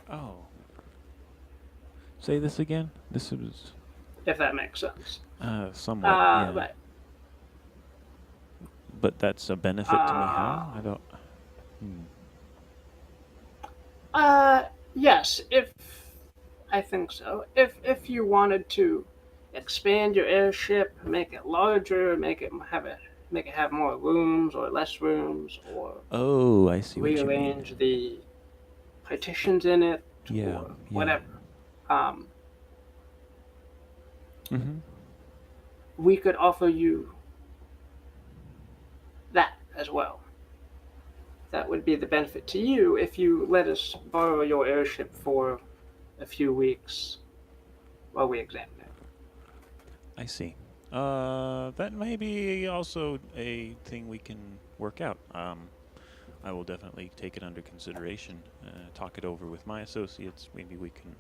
Oh. Say this again? This was If that makes sense. somewhat, yeah. Right. But that's a benefit to me. How? I don't. Yes, if I think so. If you wanted to expand your airship, make it larger, make it have more rooms or less rooms, or Oh, I see what you mean. rearrange the partitions in it, Yeah, or yeah. whatever. Mm-hmm. We could offer you that as well. That would be the benefit to you if you let us borrow your airship for a few weeks while we examine it. I see. That may be also a thing we can work out. I will definitely take it under consideration, talk it over with my associates. Maybe we can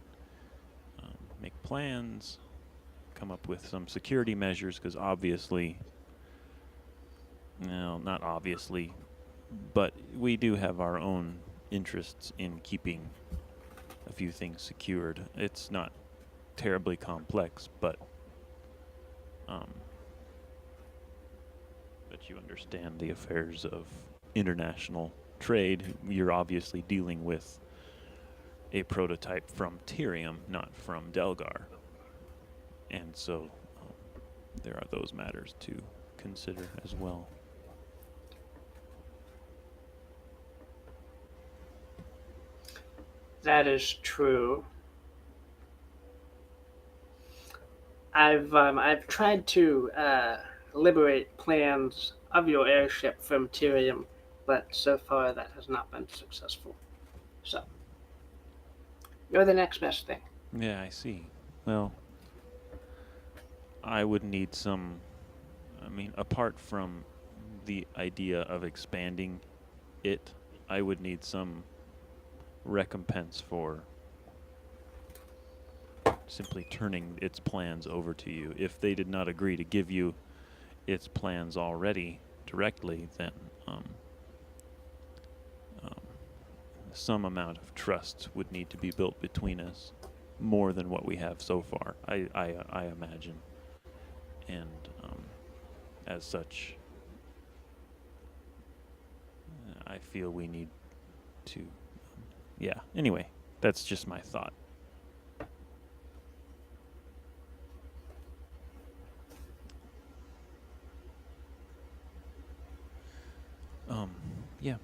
make plans, come up with some security measures, because obviously, no, not obviously, but we do have our own interests in keeping a few things secured. It's not terribly complex, but you understand the affairs of international trade. You're obviously dealing with a prototype from Tyrium, not from Delgar. And so there are those matters to consider as well. That is true. I've tried to liberate plans of your airship from Tyrium, but so far that has not been successful. So you're the next best thing. Yeah, I see. Well, I would need some. I mean, apart from the idea of expanding it, I would need some recompense for simply turning its plans over to you. If they did not agree to give you its plans already directly, then some amount of trust would need to be built between us, more than what we have so far, I imagine. And as such, I feel we need to, yeah. Anyway, that's just my thought. Yeah.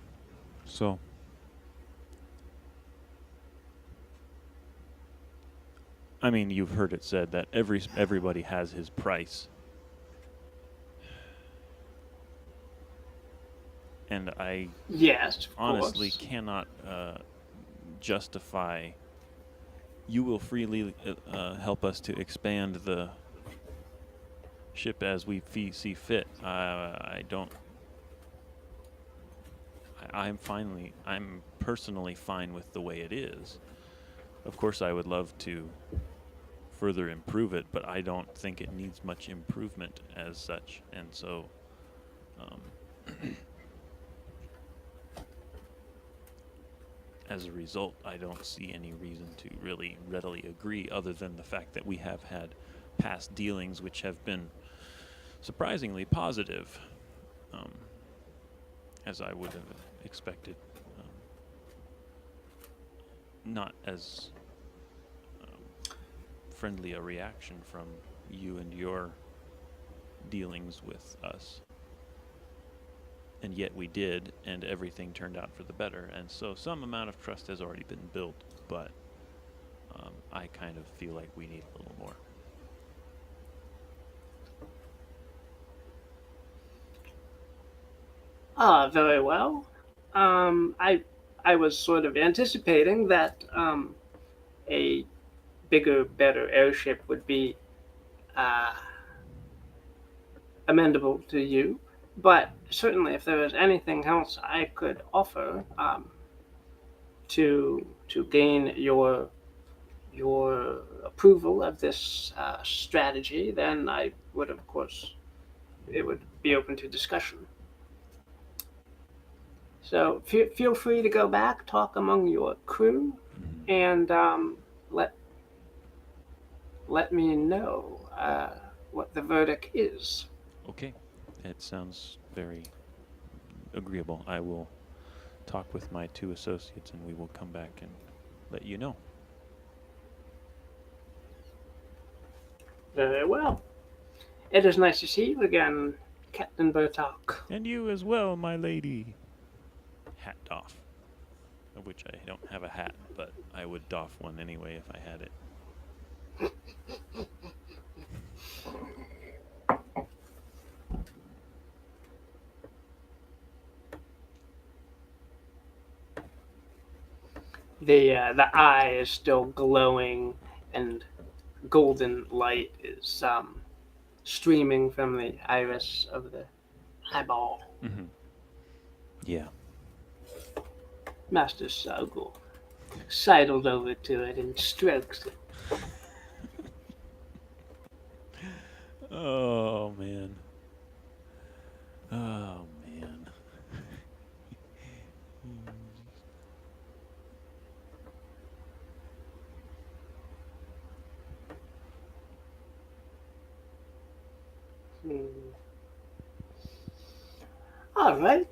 So I mean, you've heard it said that everybody has his price. And I Yes, of honestly course. cannot justify. You will freely help us to expand the ship as we see fit. I don't. I'm personally fine with the way it is. Of course, I would love to further improve it, but I don't think it needs much improvement as such. And so, as a result, I don't see any reason to really readily agree, other than the fact that we have had past dealings which have been surprisingly positive, as I would have expected. Not as friendly a reaction from you and your dealings with us. And yet we did, and everything turned out for the better. And so some amount of trust has already been built, but I kind of feel like we need a little more. Very well. I was sort of anticipating that a bigger, better airship would be uh, amendable to you. But certainly, if there was anything else I could offer to gain your approval of this strategy, then I would, of course, it would be open to discussion. So feel free to go back, talk among your crew, and let let me know what the verdict is. Okay, it sounds very agreeable. I will talk with my 2 associates, and we will come back and let you know. Very well. It is nice to see you again, Captain Bertok. And you as well, my lady. Hat doff. Of which I don't have a hat, but I would doff one anyway if I had it. The eye is still glowing, and golden light is streaming from the iris of the eyeball. Mm-hmm. Yeah. Master Sogul sidled over to it and strokes it. Oh, man. Oh, man. Hmm. All right.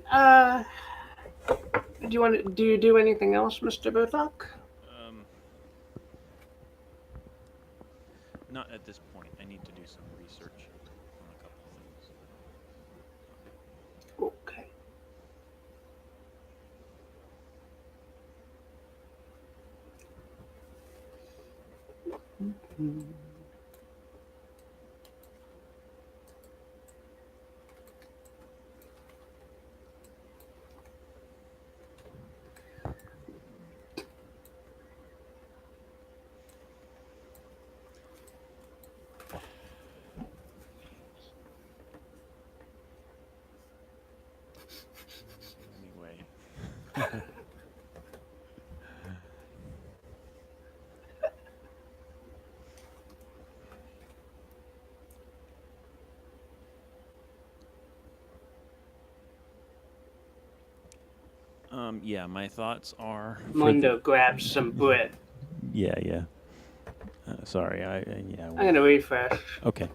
Do you do anything else, Mr. Bertok? Not at this point. I need to do some research on a couple things. Okay. Anyway. Yeah, my thoughts are. Mundo grabs some bread. Yeah, yeah. Sorry, yeah. I'm gonna refresh. Okay.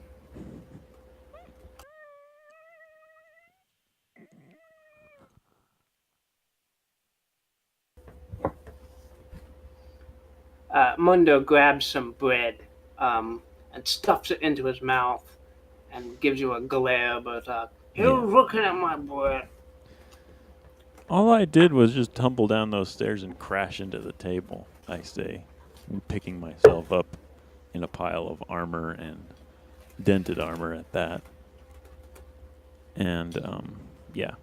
Mundo grabs some bread and stuffs it into his mouth and gives you a glare, but you're looking at my bread. All I did was just tumble down those stairs and crash into the table, I say, picking myself up in a pile of armor and dented armor at that. And yeah.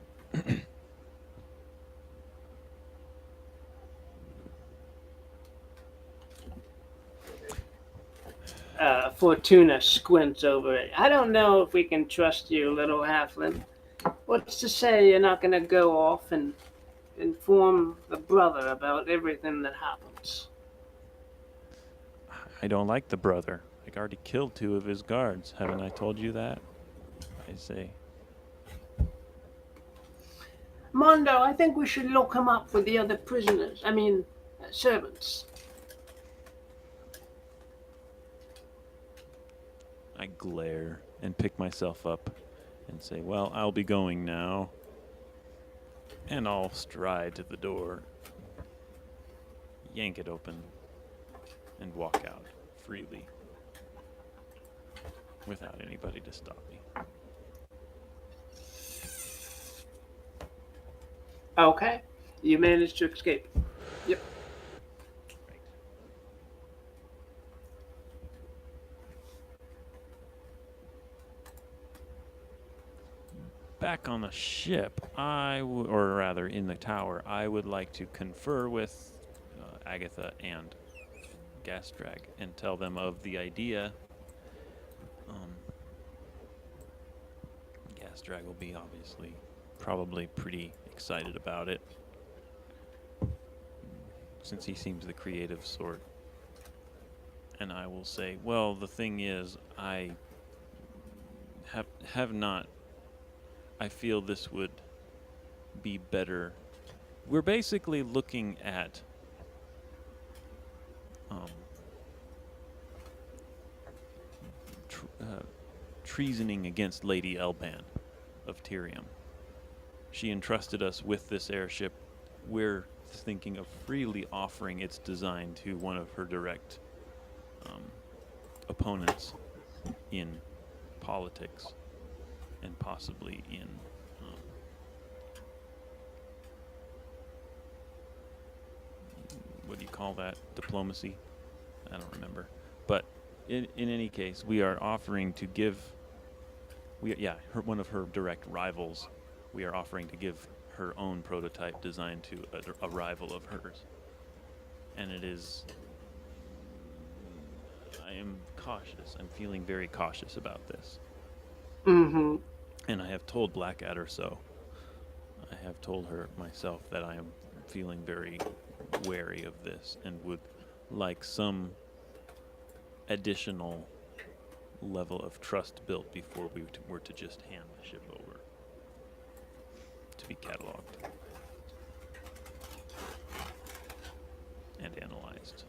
Fortuna squints over it. I don't know if we can trust you, little halfling. What's to say you're not going to go off and inform the brother about everything that happens? I don't like the brother. I already killed 2 of his guards. Haven't I told you that? I say. Mondo, I think we should lock him up with the other prisoners. Servants. I glare and pick myself up and say, well, I'll be going now. And I'll stride to the door, yank it open, and walk out freely without anybody to stop me. Okay. You managed to escape. Yep. Back on the ship, or rather in the tower, I would like to confer with Agatha and Gasdrag and tell them of the idea. Gasdrag will be obviously probably pretty excited about it, since he seems the creative sort. And I will say, well, the thing is, I have not. I feel this would be better. We're basically looking at treasoning against Lady Elban of Tyrium. She entrusted us with this airship. We're thinking of freely offering its design to one of her direct opponents in politics and possibly in what do you call that? Diplomacy? I don't remember. But in any case, we are offering to give one of her direct rivals. We are offering to give her own prototype design to a rival of hers. And it is... I am cautious. I'm feeling very cautious about this. Mm-hmm. And I have told Blackadder so. I have told her myself that I am feeling very wary of this and would like some additional level of trust built before we were to just hand the ship over to be cataloged and analyzed.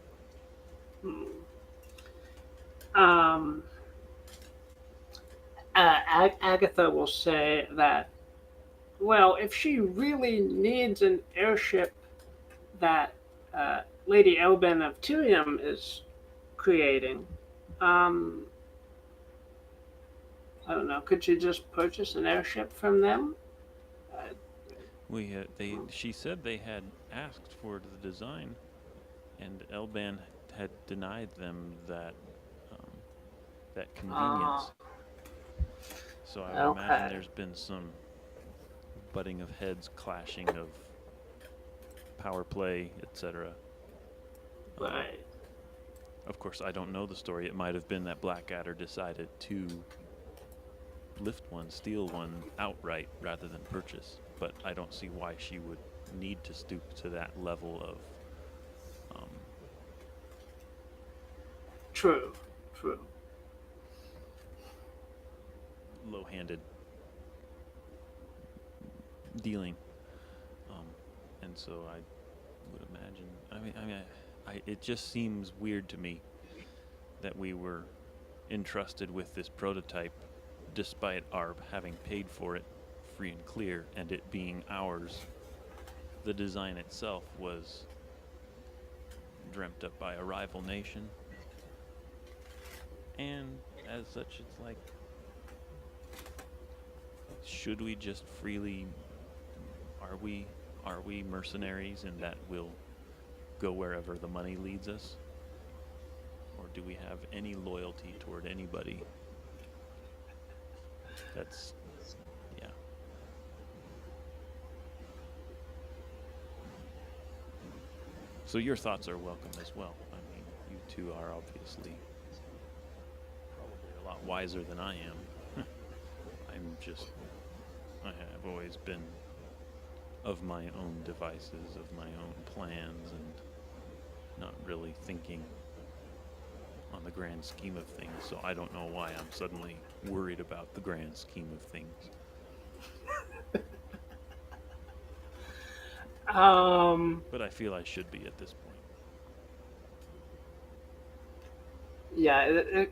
Agatha will say that, well, if she really needs an airship that Lady Elban of Tyrium is creating, I don't know, could she just purchase an airship from them? She said they had asked for the design, and Elban had denied them that convenience. So I would imagine there's been some butting of heads, clashing of power play, etc. Right. Of course, I don't know the story. It might have been that Blackadder decided to lift one, steal one outright rather than purchase. But I don't see why she would need to stoop to that level of True. low-handed dealing. And so I would imagine. It just seems weird to me that we were entrusted with this prototype, despite our having paid for it free and clear, and it being ours. The design itself was dreamt up by a rival nation, and as such, it's like, should we just freely? Are we mercenaries, and that we'll go wherever the money leads us? Or do we have any loyalty toward anybody? That's, yeah. So your thoughts are welcome as well. I mean, you two are obviously probably a lot wiser than I am. I have always been of my own devices, of my own plans, and not really thinking on the grand scheme of things, so I don't know why I'm suddenly worried about the grand scheme of things. But I feel I should be at this point. Yeah,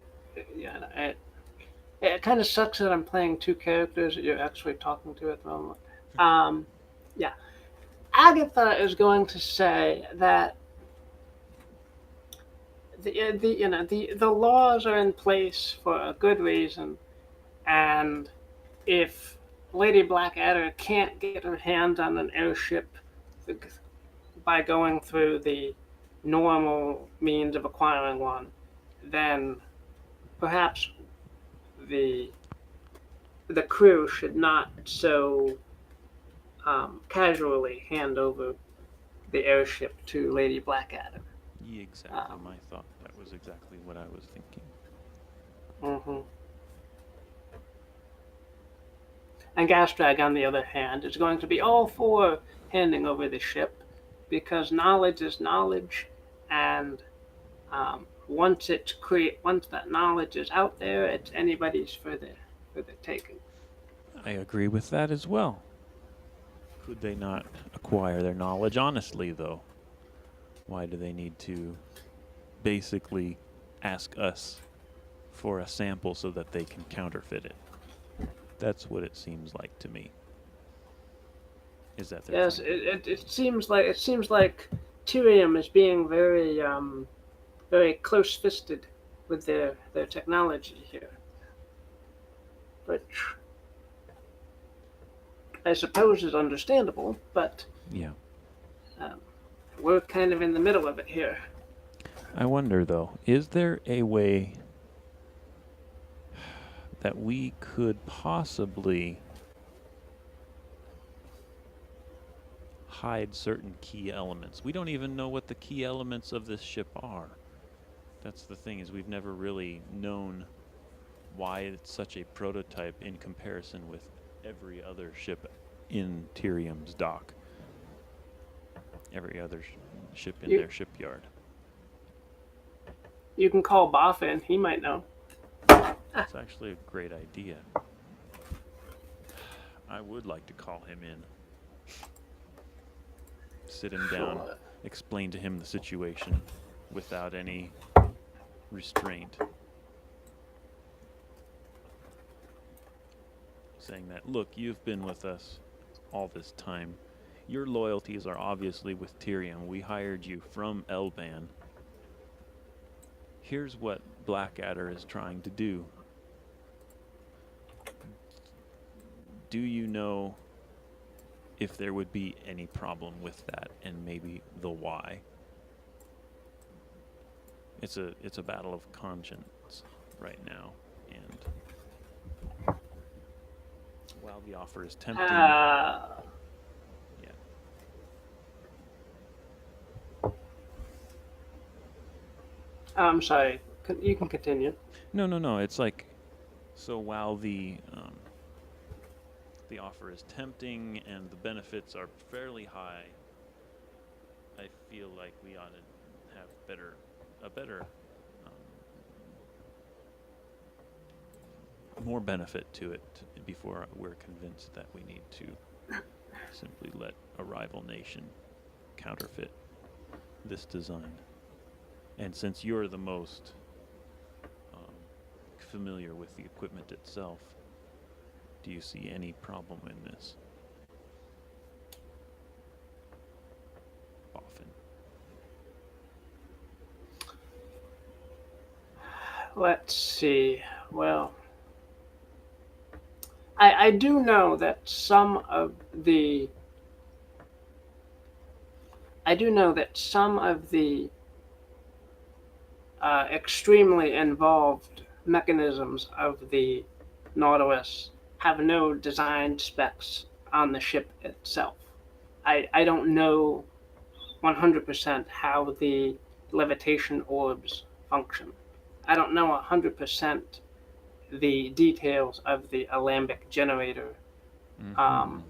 it kind of sucks that I'm playing two characters that you're actually talking to at the moment. Yeah, Agatha is going to say that the laws are in place for a good reason, and if Lady Blackadder can't get her hands on an airship by going through the normal means of acquiring one, then perhaps the the crew should not so casually hand over the airship to Lady Blackadder. Yeah, exactly my thought. That was exactly what I was thinking. Mm-hmm. And Gastrag, on the other hand, is going to be all for handing over the ship because knowledge is knowledge, and once that knowledge is out there, it's anybody's for the taking. I agree with that as well. Could they not acquire their knowledge honestly, though? Why do they need to basically ask us for a sample so that they can counterfeit it? That's what it seems like to me. Is that yes? It seems like Tyrium is being very close-fisted with their technology here, which I suppose is understandable, but yeah. We're kind of in the middle of it here. I wonder, though, is there a way that we could possibly hide certain key elements? We don't even know what the key elements of this ship are. That's the thing, is we've never really known why it's such a prototype in comparison with every other ship in Tyrium's dock. Every other ship in their shipyard. You can call Boffin, he might know. That's actually a great idea. I would like to call him in. Sit him down, explain to him the situation without any restraint. Saying that, look, you've been with us all this time. Your loyalties are obviously with Tyrium. We hired you from Elban. Here's what Blackadder is trying to do. Do you know if there would be any problem with that, and maybe the why? It's a battle of conscience right now, and while the offer is tempting, I'm sorry. You can continue. No. It's like, so while the offer is tempting and the benefits are fairly high, I feel like we ought to have a better, more benefit to it before we're convinced that we need to simply let a rival nation counterfeit this design. And since you're the most familiar with the equipment itself, do you see any problem in this? Often. Let's see. Well, I do know that some of the extremely involved mechanisms of the Nautilus have no design specs on the ship itself. I don't know 100% how the levitation orbs function. I don't know 100% the details of the alembic generator. Um,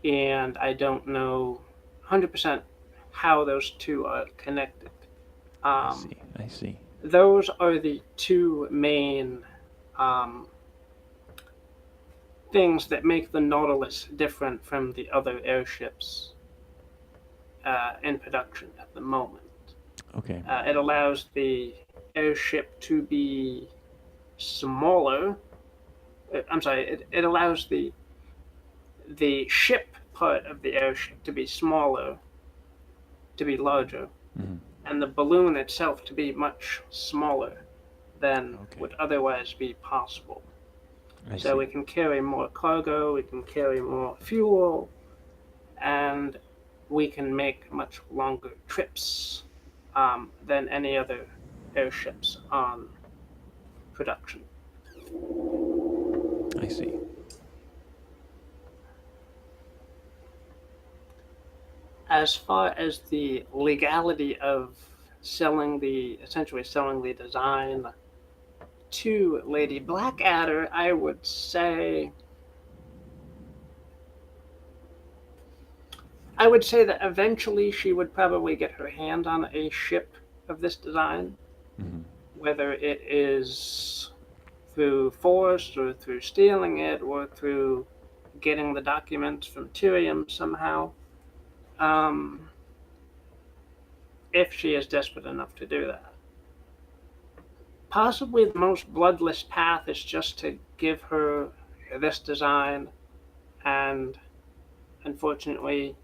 and I don't know 100% how those two are connected. I see. Those are the two main um, things that make the Nautilus different from the other airships in production at the moment. Okay. It allows the airship to be smaller. I'm sorry. It allows the ship part of the airship to be smaller, to be larger, and the balloon itself to be much smaller than would otherwise be possible. So we can carry more cargo, we can carry more fuel, and we can make much longer trips than any other airships on production. I see. As far as the legality of essentially selling the design to Lady Blackadder, I would say that eventually she would probably get her hand on a ship of this design, whether it is through force or through stealing it or through getting the documents from Tyrium somehow, if she is desperate enough to do that. Possibly the most bloodless path is just to give her this design and unfortunately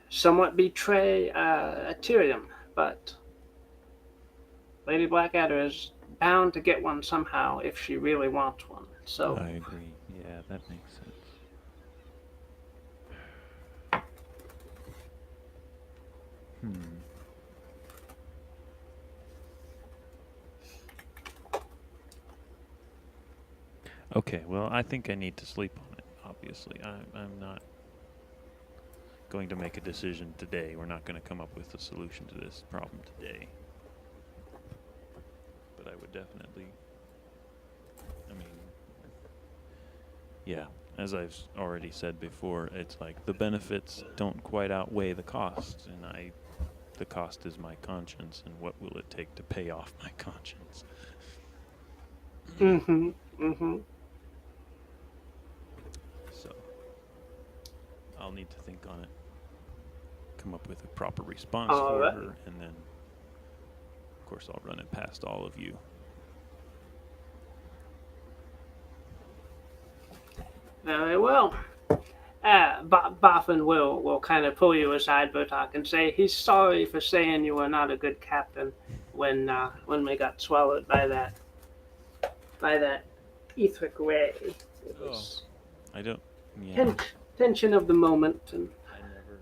somewhat betray Tyrium, but Lady Blackadder is bound to get one somehow if she really wants one. So I agree. Yeah, that makes sense. Okay, well, I think I need to sleep on it, obviously. I'm not going to make a decision today. We're not going to come up with a solution to this problem today. But I would definitely, yeah, as I've already said before, it's like the benefits don't quite outweigh the costs, and the cost is my conscience, and what will it take to pay off my conscience? So, I'll need to think on it, come up with a proper response for her, and then, of course, I'll run it past all of you. Very well. Boffin will kind of pull you aside, Bertok, and say he's sorry for saying you were not a good captain when we got swallowed by that etheric ray. It was I don't. Yeah. tension of the moment, and I never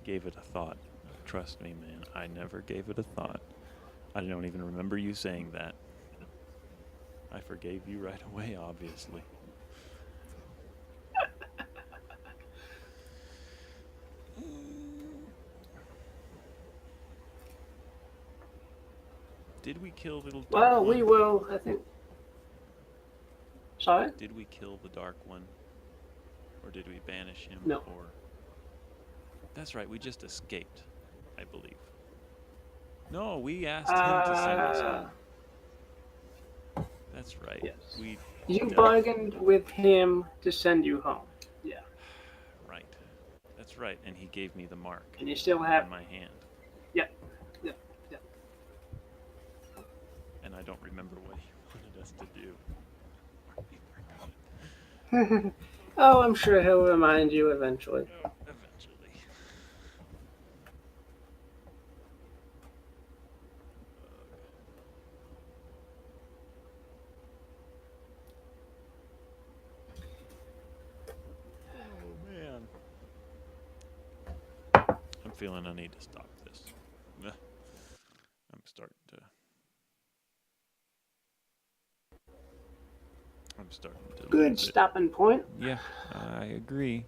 gave it a thought. Trust me, man. I never gave it a thought. I don't even remember you saying that. I forgave you right away, obviously. Did we kill little dark one? Well, we will, I think. Sorry? Did we kill the dark one? Or did we banish him? No. Or... That's right, we just escaped, I believe. No, we asked him to send us home. That's right. Yes. You bargained with him to send you home. Yeah. Right. That's right, and he gave me the mark. And you still have in my hand. Yep. And I don't remember what he wanted us to do. Oh, I'm sure he'll remind you eventually. Eventually. Oh, man. feeling I need to stop this. I'm starting to. Good stopping point. Yeah, I agree.